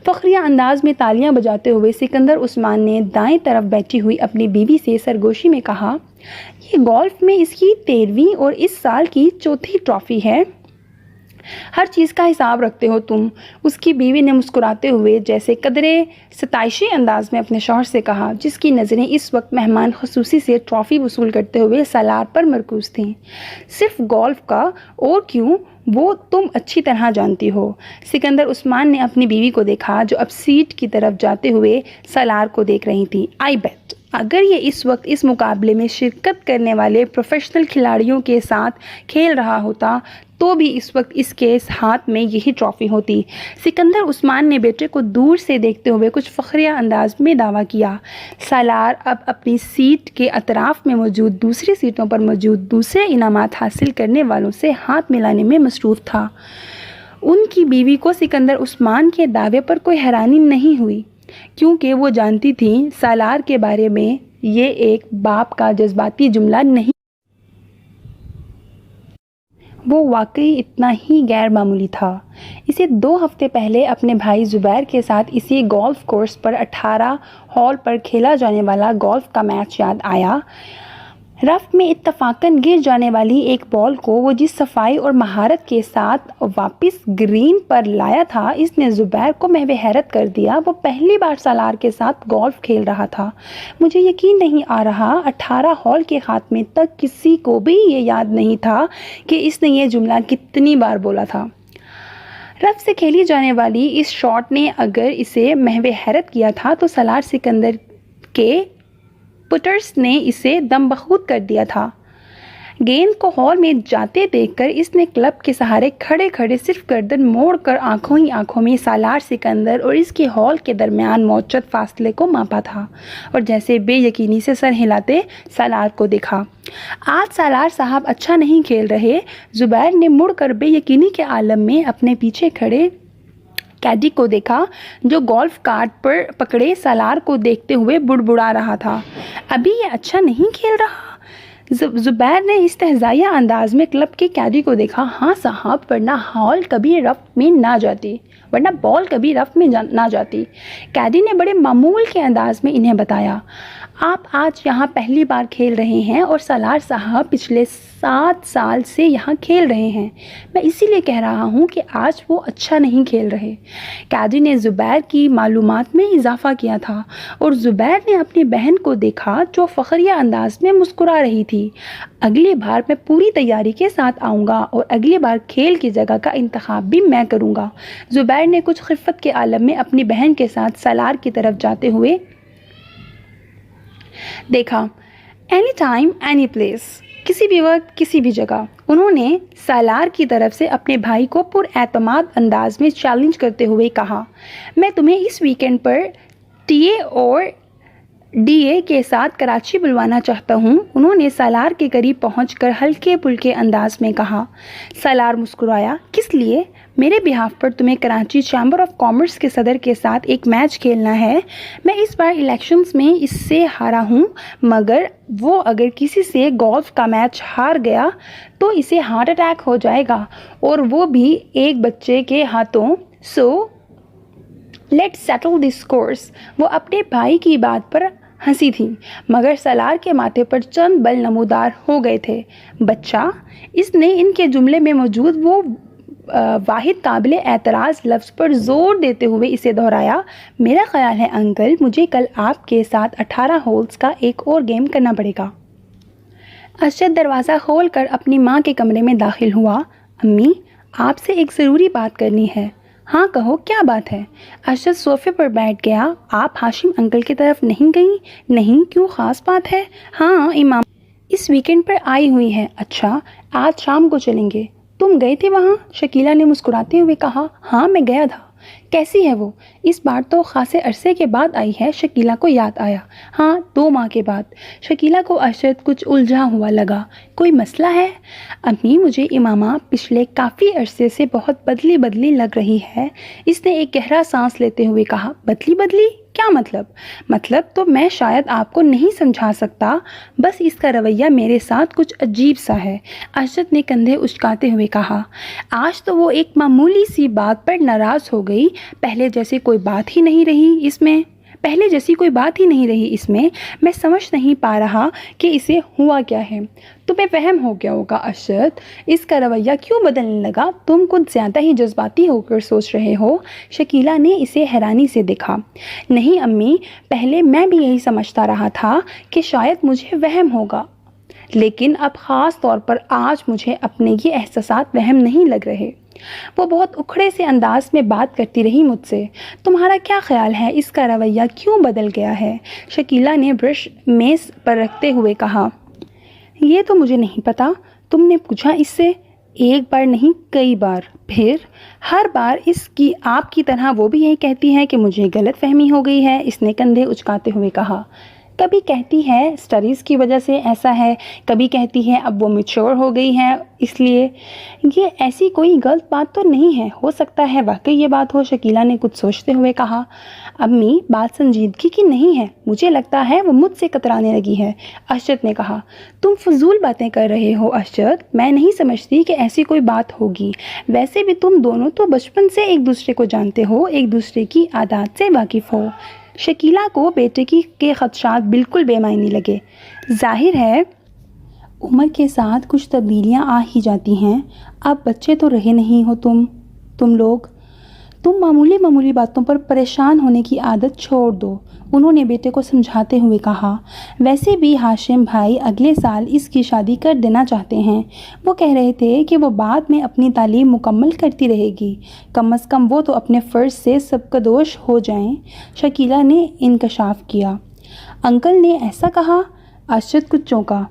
فخریہ انداز میں تالیاں بجاتے ہوئے سکندر عثمان نے دائیں طرف بیٹھی ہوئی اپنی بیوی سے سرگوشی میں کہا، یہ گولف میں اس کی 13ویں اور اس سال کی 4تھی ٹرافی ہے۔ ہر چیز کا حساب رکھتے ہو تم، اس کی بیوی نے مسکراتے ہوئے جیسے قدرے ستائشی انداز میں اپنے شوہر سے کہا، جس کی نظریں اس وقت مہمان خصوصی سے ٹرافی وصول کرتے ہوئے سالار پر مرکوز تھیں۔ صرف گولف کا، اور کیوں، وہ تم اچھی طرح جانتی ہو۔ سکندر عثمان نے اپنی بیوی کو دیکھا جو اب سیٹ کی طرف جاتے ہوئے سالار کو دیکھ رہی تھی۔ آئی بیٹ اگر یہ اس وقت اس مقابلے میں شرکت کرنے والے پروفیشنل کھلاڑیوں کے ساتھ کھیل رہا ہوتا تو بھی اس وقت اس کے ہاتھ میں یہی ٹرافی ہوتی۔ سکندر عثمان نے بیٹے کو دور سے دیکھتے ہوئے کچھ فخریہ انداز میں دعویٰ کیا۔ سالار اب اپنی سیٹ کے اطراف میں موجود دوسری سیٹوں پر موجود دوسرے انعامات حاصل کرنے والوں سے ہاتھ ملانے میں مصروف تھا۔ ان کی بیوی کو سکندر عثمان کے دعوے پر کوئی حیرانی نہیں ہوئی، کیونکہ وہ جانتی تھیں سالار کے بارے میں یہ ایک باپ کا جذباتی جملہ نہیں، وہ واقعی اتنا ہی غیر معمولی تھا۔ اسے 2 ہفتے پہلے اپنے بھائی زبیر کے ساتھ اسی گولف کورس پر 18 ہول پر کھیلا جانے والا گولف کا میچ یاد آیا۔ رف میں اتفاقاً گر جانے والی ایک بال کو وہ جس صفائی اور مہارت کے ساتھ واپس گرین پر لایا تھا، اس نے زبیر کو محو حیرت کر دیا۔ وہ پہلی بار سالار کے ساتھ گولف کھیل رہا تھا۔ مجھے یقین نہیں آ رہا 18 ہول کے خاتمے تک کسی کو بھی یہ یاد نہیں تھا کہ اس نے یہ جملہ کتنی بار بولا تھا۔ رف سے کھیلی جانے والی اس شاٹ نے اگر اسے محو حیرت کیا تھا تو سالار سکندر کے پٹرز نے اسے دم بخود کر دیا تھا۔ گیند کو ہال میں جاتے دیکھ کر اس نے کلب کے سہارے کھڑے کھڑے صرف گردن موڑ کر آنکھوں ہی آنکھوں میں سالار سکندر اور اس کے ہال کے درمیان موجود فاصلے کو ماپا تھا، اور جیسے بے یقینی سے سر ہلاتے سالار کو دیکھا۔ آج سالار صاحب اچھا نہیں کھیل رہے۔ زبیر نے مڑ کر بے یقینی کے عالم میں اپنے پیچھے کھڑے کیڈی کو دیکھا جو گولف کارٹ پر پکڑے سالار کو دیکھتے ہوئے بڑبڑا رہا تھا۔ ابھی یہ اچھا نہیں کھیل رہا؟ زبیر نے استہزائیہ انداز میں کلب کے کیڈی کو دیکھا۔ ہاں صاحب، ورنہ ہال کبھی رف میں نہ جاتی، ورنہ بال کبھی رف میں نہ جاتی، کیڈی نے بڑے معمول کے انداز میں انہیں بتایا۔ آپ آج یہاں پہلی بار کھیل رہے ہیں اور سالار صاحب پچھلے 7 سال سے یہاں کھیل رہے ہیں۔ میں اسی لیے کہہ رہا ہوں کہ آج وہ اچھا نہیں کھیل رہے۔ کیڈی نے زبیر کی معلومات میں اضافہ کیا تھا، اور زبیر نے اپنی بہن کو دیکھا جو فخریہ انداز میں مسکرا رہی تھی۔ اگلی بار میں پوری تیاری کے ساتھ آؤں گا اور اگلی بار کھیل کی جگہ کا انتخاب بھی میں کروں گا۔ زبیر نے کچھ خفت کے عالم میں اپنی بہن کے ساتھ سالار کی طرف جاتے ہوئے دیکھا۔ اینی ٹائم اینی پلیس، کسی بھی وقت کسی بھی جگہ، انہوں نے سالار کی طرف سے اپنے بھائی کو پر اعتماد انداز میں چیلنج کرتے ہوئے کہا۔ میں تمہیں اس ویکینڈ پر ٹی اے اور ڈی اے کے ساتھ کراچی بلوانا چاہتا ہوں، انہوں نے سالار کے قریب پہنچ کر ہلکے پھلکے انداز میں کہا۔ سالار مسکرایا۔ کس لیے؟ میرے بہاف پر تمہیں کراچی چیمبر آف کامرس کے صدر کے ساتھ ایک میچ کھیلنا ہے۔ میں اس بار الیکشنز میں اس سے ہارا ہوں، مگر وہ اگر کسی سے گولف کا میچ ہار گیا تو اسے ہارٹ اٹیک ہو جائے گا، اور وہ بھی ایک بچے کے ہاتھوں۔ So let's settle this course. وہ اپنے بھائی کی بات پر ہنسی تھی، مگر سالار کے ماتھے پر چند بل نمودار ہو گئے تھے۔ بچہ، اس نے ان کے جملے میں موجود وہ واحد قابل اعتراض لفظ پر زور دیتے ہوئے اسے دہرایا۔ میرا خیال ہے انکل، مجھے کل آپ کے ساتھ 18 ہولز کا ایک اور گیم کرنا پڑے گا۔ ارشد دروازہ کھول کر اپنی ماں کے کمرے میں داخل ہوا۔ امی آپ سے ایک ضروری بات کرنی ہے۔ ہاں کہو، کیا بات ہے؟ ارشد صوفے پر بیٹھ گیا۔ آپ ہاشم انکل کی طرف نہیں گئیں؟ نہیں، کیوں، خاص بات ہے؟ ہاں، امام اس ویکنڈ پر آئی ہوئی ہے۔ اچھا، آج شام کو چلیں گے۔ تم گئے تھے وہاں؟ شکیلہ نے مسکراتے ہوئے کہا۔ ہاں میں گیا تھا۔ کیسی ہے وہ؟ اس بار تو خاصے عرصے کے بعد آئی ہے، شکیلہ کو یاد آیا۔ ہاں، 2 ماہ کے بعد۔ شکیلہ کو ارشد کچھ الجھا ہوا لگا۔ کوئی مسئلہ ہے؟ امی مجھے امامہ پچھلے کافی عرصے سے بہت بدلی بدلی لگ رہی ہے۔ اس نے ایک گہرا سانس لیتے ہوئے کہا۔ بدلی بدلی؟ کیا مطلب؟ مطلب تو میں شاید آپ کو نہیں سمجھا سکتا، بس اس کا رویہ میرے ساتھ کچھ عجیب سا ہے۔ ارشد نے کندھے اچکاتے ہوئے کہا۔ آج تو وہ ایک معمولی سی بات پر ناراض ہو گئی۔ پہلے جیسی کوئی بات ہی نہیں رہی اس میں۔ میں سمجھ نہیں پا رہا کہ اسے ہوا کیا ہے۔ تمہیں وہم ہو گیا ہوگا ارشد، اس کا رویہ کیوں بدلنے لگا؟ تم کچھ زیادہ ہی جذباتی ہو کر سوچ رہے ہو۔ شکیلہ نے اسے حیرانی سے دیکھا۔ نہیں امی، پہلے میں بھی یہی سمجھتا رہا تھا کہ شاید مجھے وہم ہوگا، لیکن اب خاص طور پر آج مجھے اپنے یہ احساسات وہم نہیں لگ رہے۔ وہ بہت اکھڑے سے انداز میں بات کرتی رہی مجھ سے۔ تمہارا کیا خیال ہے اس کا رویہ کیوں بدل گیا ہے؟ شکیلہ نے برش میز پر رکھتے ہوئے کہا۔ یہ تو مجھے نہیں پتا۔ تم نے پوچھا اس سے؟ ایک بار نہیں، کئی بار۔ پھر ہر بار آپ کی طرح وہ بھی یہی کہتی ہے کہ مجھے غلط فہمی ہو گئی ہے، اس نے کندھے اچکاتے ہوئے کہا۔ کبھی کہتی ہے اسٹڈیز کی وجہ سے ایسا ہے، کبھی کہتی ہے اب وہ میچور ہو گئی ہے اس لیے۔ یہ ایسی کوئی غلط بات تو نہیں ہے، ہو سکتا ہے واقعی یہ بات ہو، شکیلہ نے کچھ سوچتے ہوئے کہا۔ امی بات سنجیدگی کی نہیں ہے، مجھے لگتا ہے وہ مجھ سے کترانے لگی ہے، ارشد نے کہا۔ تم فضول باتیں کر رہے ہو ارشد، میں نہیں سمجھتی کہ ایسی کوئی بات ہوگی۔ ویسے بھی تم دونوں تو بچپن سے ایک دوسرے کو جانتے ہو، ایک دوسرے کی عادات سے واقف ہو۔ شکیلہ کو بیٹے کے خدشات بالکل بے معنی لگے۔ ظاہر ہے عمر کے ساتھ کچھ تبدیلیاں آ ہی جاتی ہیں۔ اب بچے تو رہے نہیں ہو تم لوگ۔ تم معمولی باتوں پر پریشان ہونے کی عادت چھوڑ دو، انہوں نے بیٹے کو سمجھاتے ہوئے کہا۔ ویسے بھی ہاشم بھائی اگلے سال اس کی شادی کر دینا چاہتے ہیں۔ وہ کہہ رہے تھے کہ وہ بعد میں اپنی تعلیم مکمل کرتی رہے گی، کم از کم وہ تو اپنے فرض سے سبکدوش ہو جائیں۔ شکیلہ نے انکشاف کیا۔ انکل نے ایسا کہا؟ ارشد کچھ چونکا۔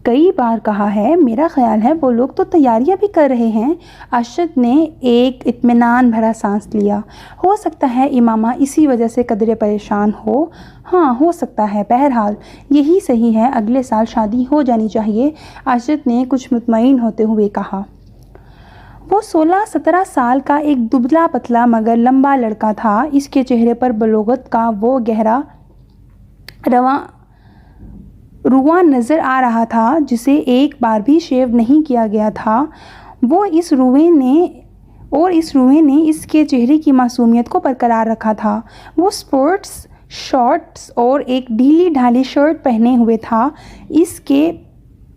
کئی بار کہا ہے، میرا خیال ہے وہ لوگ تو تیاریاں بھی کر رہے ہیں۔ ارشد نے ایک اطمینان بھرا سانس لیا۔ ہو سکتا ہے امامہ اسی وجہ سے قدرے پریشان ہو۔ ہاں ہو سکتا ہے، بہرحال یہی صحیح ہے، اگلے سال شادی ہو جانی چاہیے، ارشد نے کچھ مطمئن ہوتے ہوئے کہا۔ وہ 16-17 سال کا ایک دبلا پتلا مگر لمبا لڑکا تھا۔ اس کے چہرے پر بلوغت کا وہ گہرا رواں نظر آ رہا تھا جسے ایک بار بھی شیو نہیں کیا گیا تھا۔ اس روئے نے اس کے چہرے کی معصومیت کو برقرار رکھا تھا۔ وہ سپورٹس شارٹس اور ایک ڈھیلی ڈھالی شرٹ پہنے ہوئے تھا۔ اس کے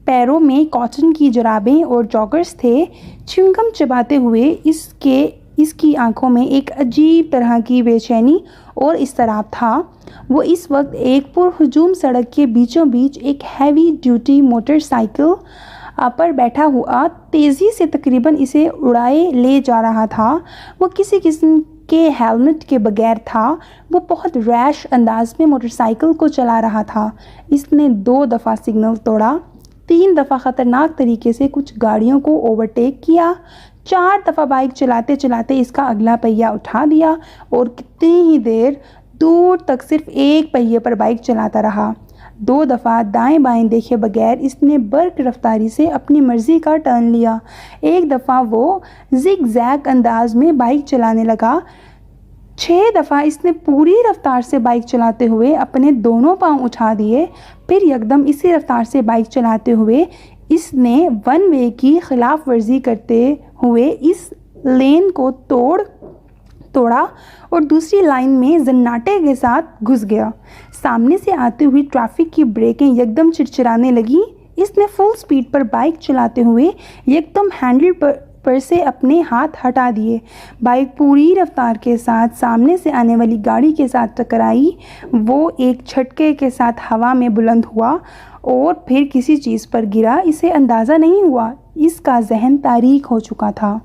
پیروں میں کاٹن کی جرابیں اور جاگرز تھے۔ چیونگم چباتے ہوئے اس کی آنکھوں میں ایک عجیب طرح کی بے چینی اور اضطراب تھا۔ وہ اس وقت ایک پرہجوم سڑک کے بیچوں بیچ ایک ہیوی ڈیوٹی موٹر سائیکل پر بیٹھا ہوا تیزی سے تقریباً اسے اڑائے لے جا رہا تھا۔ وہ کسی قسم کے ہیلمٹ کے بغیر تھا۔ وہ بہت ریش انداز میں موٹر سائیکل کو چلا رہا تھا۔ اس نے 2 دفعہ سگنل توڑا، 3 دفعہ خطرناک طریقے سے کچھ گاڑیوں کو اوورٹیک کیا، 4 دفعہ بائک چلاتے چلاتے اس کا اگلا پہیہ اٹھا دیا اور کتنی ہی دیر دور تک صرف ایک پہیے پر بائک چلاتا رہا۔ 2 دفعہ دائیں بائیں دیکھے بغیر اس نے برق رفتاری سے اپنی مرضی کا ٹرن لیا۔ 1 دفعہ وہ زگ زیگ انداز میں بائک چلانے لگا۔ 6 دفعہ اس نے پوری رفتار سے بائک چلاتے ہوئے اپنے دونوں پاؤں اٹھا دیے۔ پھر یکدم اسی رفتار سے بائک چلاتے ہوئے اس نے 1 وے کی خلاف ورزی کرتے ہوئے اس لین کو توڑا اور دوسری لائن میں زناٹے کے ساتھ گھس گیا۔ سامنے سے آتی ہوئی ٹریفک کی بریکیں یکدم چرچرانے لگیں۔ اس نے فل سپیڈ پر بائک چلاتے ہوئے یکدم ہینڈل پر سے اپنے ہاتھ ہٹا دیے۔ بائک پوری رفتار کے ساتھ سامنے سے آنے والی گاڑی کے ساتھ ٹکرائی۔ وہ ایک جھٹکے کے ساتھ ہوا میں بلند ہوا اور پھر کسی چیز پر گرا۔ اسے اندازہ نہیں ہوا، اس کا ذہن تاریک ہو چکا تھا۔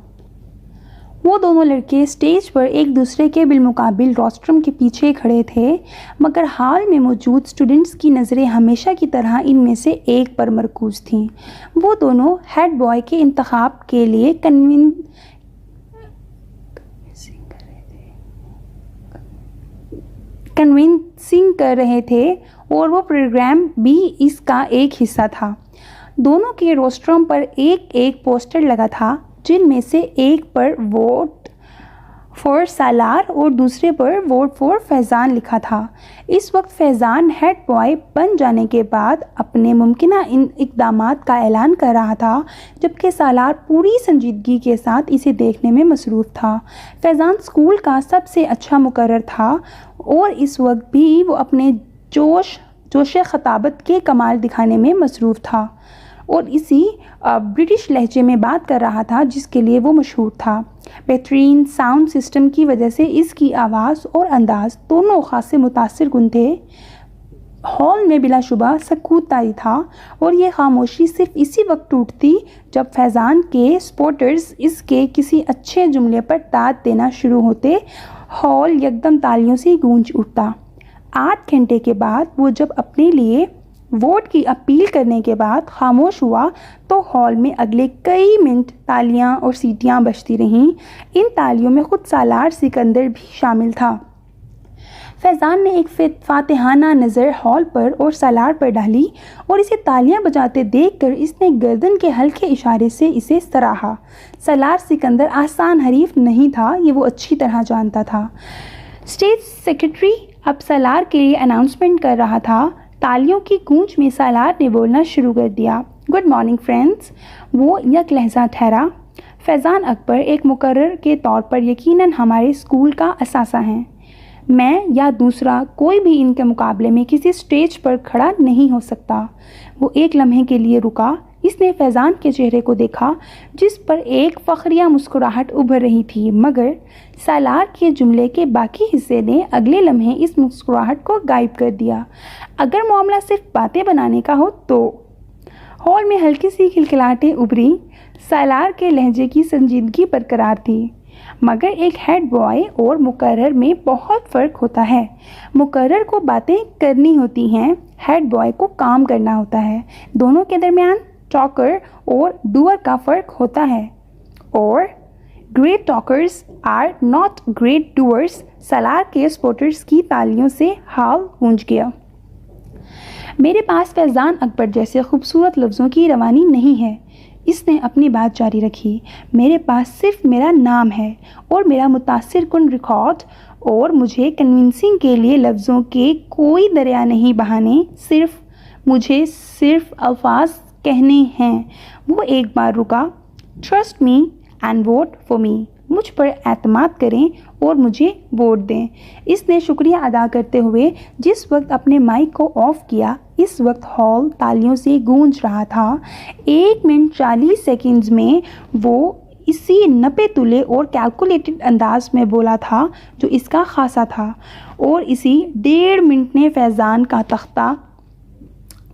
وہ دونوں لڑکے اسٹیج پر ایک دوسرے کے بالمقابل روسٹرم کے پیچھے کھڑے تھے، مگر ہال میں موجود اسٹوڈنٹس کی نظریں ہمیشہ کی طرح ان میں سے ایک پر مرکوز تھیں۔ وہ دونوں ہیڈ بوائے کے انتخاب کے لیے کنوینسنگ کر رہے تھے اور وہ پروگرام بھی اس کا ایک حصہ تھا۔ دونوں کے روسٹرم پر ایک ایک پوسٹر لگا تھا، جن میں سے ایک پر ووٹ فار سالار اور دوسرے پر ووٹ فار فیضان لکھا تھا۔ اس وقت فیضان ہیڈ بوائے بن جانے کے بعد اپنے ممکنہ اقدامات کا اعلان کر رہا تھا، جبکہ سالار پوری سنجیدگی کے ساتھ اسے دیکھنے میں مصروف تھا۔ فیضان اسکول کا سب سے اچھا مقرر تھا اور اس وقت بھی وہ اپنے جوش خطابت کے کمال دکھانے میں مصروف تھا اور اسی برٹش لہجے میں بات کر رہا تھا جس کے لیے وہ مشہور تھا۔ بہترین ساؤنڈ سسٹم کی وجہ سے اس کی آواز اور انداز دونوں خاصے متاثر کن تھے۔ ہال میں بلا شبہ سکوت طاری تھا اور یہ خاموشی صرف اسی وقت ٹوٹتی جب فیضان کے سپورٹرز اس کے کسی اچھے جملے پر داد دینا شروع ہوتے۔ ہال یکدم تالیوں سے گونج اٹھتا۔ آدھ گھنٹے کے بعد وہ جب اپنے لیے ووٹ کی اپیل کرنے کے بعد خاموش ہوا تو ہال میں اگلے کئی منٹ تالیاں اور سیٹیاں بجتی رہیں۔ ان تالیوں میں خود سالار سکندر بھی شامل تھا۔ فیضان نے ایک فاتحانہ نظر ہال پر اور سالار پر ڈالی اور اسے تالیاں بجاتے دیکھ کر اس نے گردن کے ہلکے اشارے سے اسے سراہا۔ سالار سکندر آسان حریف نہیں تھا، یہ وہ اچھی طرح جانتا تھا۔ اسٹیج سیکرٹری اب سالار کے لیے اناؤنسمنٹ کر رہا تھا۔ تالیوں کی گونج میں سالار نے بولنا شروع کر دیا۔ Good morning friends. وہ یک لہجہ ٹھہرا۔ فیضان اکبر ایک مقرر کے طور پر یقیناً ہمارے اسکول کا اثاثہ ہیں۔ میں یا دوسرا کوئی بھی ان کے مقابلے میں کسی اسٹیج پر کھڑا نہیں ہو سکتا۔ وہ ایک لمحے کے لیے رکا۔ اس نے فیضان کے چہرے کو دیکھا جس پر ایک فخریہ مسکراہٹ ابھر رہی تھی، مگر سالار کے جملے کے باقی حصے نے اگلے لمحے اس مسکراہٹ کو غائب کر دیا۔ اگر معاملہ صرف باتیں بنانے کا ہو تو ہال میں ہلکی سی کھلکھلاہٹیں ابھریں۔ سالار کے لہجے کی سنجیدگی برقرار تھی، مگر ایک ہیڈ بوائے اور مقرر میں بہت فرق ہوتا ہے۔ مقرر کو باتیں کرنی ہوتی ہیں، ہیڈ بوائے کو کام کرنا ہوتا ہے۔ دونوں کے درمیان ٹاکر اور ڈوئر کا فرق ہوتا ہے، اور great talkers are not great doers. Salaar کے سپورٹرز کی تالیوں سے ہال گونج گیا۔ میرے پاس فیضان اکبر جیسے خوبصورت لفظوں کی روانی نہیں ہے، اس نے اپنی بات جاری رکھی۔ میرے پاس صرف میرا نام ہے اور میرا متاثر کن ریکارڈ، اور مجھے کنونسنگ کے لیے لفظوں کے کوئی دریا نہیں بہانے، مجھے صرف الفاظ کہنے ہیں۔ وہ ایک بار رکا۔ Trust me and vote for me. مجھ پر اعتماد کریں اور مجھے ووٹ دیں۔ اس نے شکریہ ادا کرتے ہوئے جس وقت اپنے مائک کو آف کیا، اس وقت ہال تالیوں سے گونج رہا تھا۔ 1 منٹ 40 سیکنڈز میں وہ اسی نپے تلے اور کیلکولیٹڈ انداز میں بولا تھا جو اس کا خاصہ تھا، اور اسی 1.5 منٹ نے فیضان کا تختہ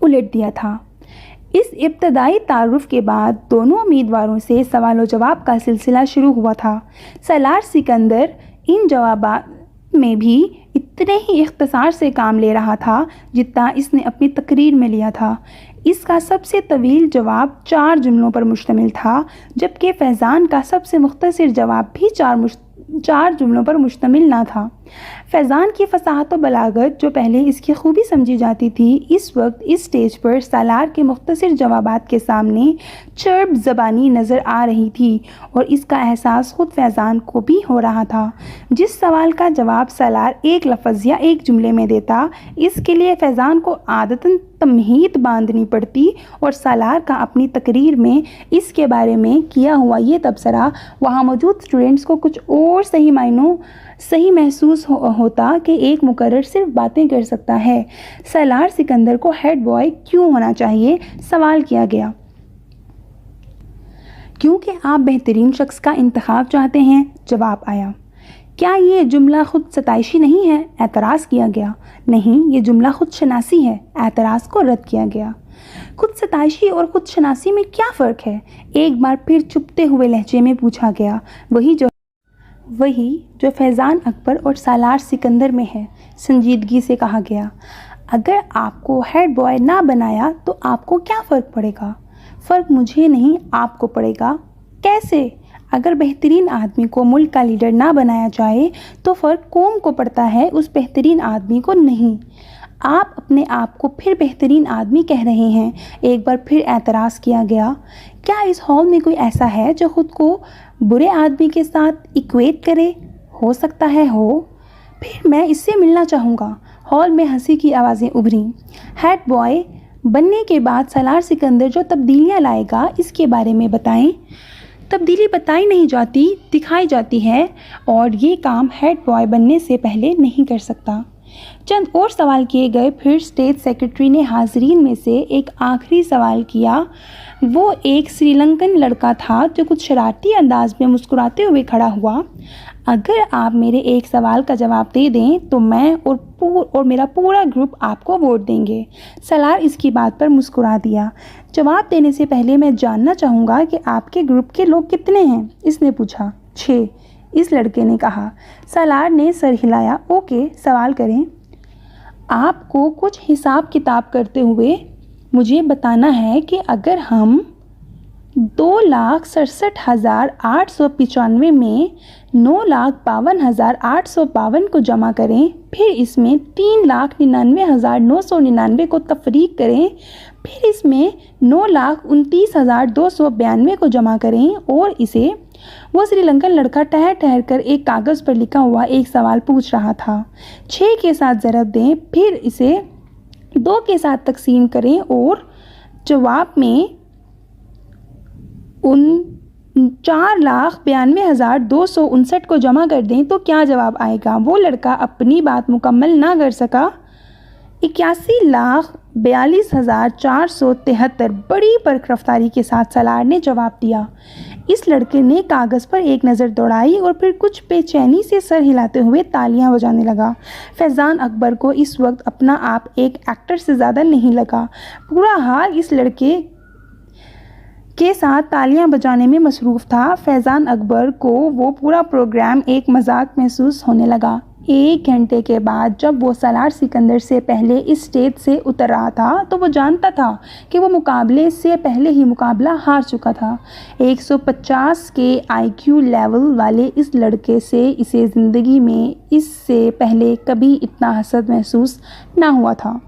الٹ دیا تھا۔ اس ابتدائی تعارف کے بعد دونوں امیدواروں سے سوال و جواب کا سلسلہ شروع ہوا تھا۔ سالار سکندر ان جوابات میں بھی اتنے ہی اختصار سے کام لے رہا تھا جتنا اس نے اپنی تقریر میں لیا تھا۔ اس کا سب سے طویل جواب 4 جملوں پر مشتمل تھا، جبکہ فیضان کا سب سے مختصر جواب بھی 4 جملوں پر مشتمل نہ تھا۔ فیضان کی فصاحت و بلاغت جو پہلے اس کی خوبی سمجھی جاتی تھی، اس وقت اس سٹیج پر سالار کے مختصر جوابات کے سامنے چرب زبانی نظر آ رہی تھی، اور اس کا احساس خود فیضان کو بھی ہو رہا تھا۔ جس سوال کا جواب سالار ایک لفظ یا ایک جملے میں دیتا، اس کے لیے فیضان کو عادتاً تمہید باندھنی پڑتی، اور سالار کا اپنی تقریر میں اس کے بارے میں کیا ہوا یہ تبصرہ وہاں موجود اسٹوڈنٹس کو کچھ اور صحیح محسوس ہوتا کہ ایک مقرر صرف باتیں کر سکتا ہے۔ سالار سکندر کو ہیڈ بوائے کیوں ہونا چاہیے؟ سوال کیا گیا۔ کیونکہ آپ بہترین شخص کا انتخاب چاہتے ہیں، جواب آیا۔ کیا یہ جملہ خود ستائشی نہیں ہے؟ اعتراض کیا گیا۔ نہیں، یہ جملہ خود شناسی ہے، اعتراض کو رد کیا گیا۔ خود ستائشی اور خود شناسی میں کیا فرق ہے؟ ایک بار پھر چپتے ہوئے لہجے میں پوچھا گیا۔ وہی جو فیضان اکبر اور سالار سکندر میں ہے، سنجیدگی سے کہا گیا۔ اگر آپ کو ہیڈ بوائے نہ بنایا تو آپ کو کیا فرق پڑے گا؟ فرق مجھے نہیں، آپ کو پڑے گا۔ کیسے؟ اگر بہترین آدمی کو ملک کا لیڈر نہ بنایا جائے تو فرق قوم کو پڑتا ہے، اس بہترین آدمی کو نہیں۔ آپ اپنے آپ کو پھر بہترین آدمی کہہ رہے ہیں۔ ایک بار پھر اعتراض کیا گیا۔ کیا اس ہال میں کوئی ایسا ہے جو خود کو برے آدمی کے ساتھ ایکویٹ کرے؟ ہو سکتا ہے ہو۔ پھر میں اس سے ملنا چاہوں گا۔ ہال میں ہنسی کی آوازیں ابھریں۔ ہیڈ بوائے بننے کے بعد سالار سکندر جو تبدیلیاں لائے گا، اس کے بارے میں بتائیں۔ تبدیلی بتائی نہیں جاتی، دکھائی جاتی ہے، اور یہ کام ہیڈ بوائے بننے سے پہلے نہیں کر سکتا۔ چند اور سوال کیے گئے۔ پھر اسٹیٹ سیکرٹری نے حاضرین میں سے ایک آخری سوال کیا۔ وہ ایک سری لنکن لڑکا تھا جو کچھ شرارتی انداز میں مسکراتے ہوئے کھڑا ہوا۔ اگر آپ میرے ایک سوال کا جواب دے دیں تو میں اور میرا پورا گروپ آپ کو ووٹ دیں گے۔ سالار اس کی بات پر مسکرا دیا۔ جواب دینے سے پہلے میں جاننا چاہوں گا کہ آپ کے گروپ کے لوگ کتنے ہیں؟ اس نے پوچھا۔ 6، اس لڑکے نے کہا۔ سالار نے سر ہلایا۔ اوکے، سوال کریں۔ آپ کو کچھ حساب کتاب کرتے ہوئے مجھے بتانا ہے کہ اگر ہم 2,67,895 میں 9,52,852 کو جمع کریں، پھر اس میں 3,99,999 کو تفریق کریں، پھر اس میں 9,29,292 کو جمع کریں اور اسے، وہ سری لنکن لڑکا ٹہر ٹہر کر ایک کاغذ پر لکھا ہوا ایک سوال پوچھ رہا تھا، 6 کے ساتھ ضرب دیں، پھر اسے 2 کے ساتھ تقسیم کریں اور جواب میں 4,92,259 کو جمع کر دیں تو کیا جواب آئے گا؟ وہ لڑکا اپنی بات مکمل نہ کر سکا۔ 81,42,473 بڑی برق رفتاری کے ساتھ سالار نے جواب دیا۔ اس لڑکے نے کاغذ پر ایک نظر دوڑائی اور پھر کچھ بے چینی سے سر ہلاتے ہوئے تالیاں بجانے لگا۔ فیضان اکبر کو اس وقت اپنا آپ ایک ایکٹر سے زیادہ نہیں لگا۔ پورا حال اس لڑکے کے ساتھ تالیاں بجانے میں مصروف تھا۔ فیضان اکبر کو وہ پورا پروگرام ایک مذاق محسوس ہونے لگا۔ 1 گھنٹے کے بعد جب وہ سالار سکندر سے پہلے اس اسٹیج سے اتر رہا تھا تو وہ جانتا تھا کہ وہ مقابلے سے پہلے ہی مقابلہ ہار چکا تھا۔ 150 کے IQ لیول والے اس لڑکے سے اسے زندگی میں اس سے پہلے کبھی اتنا حسد محسوس نہ ہوا تھا۔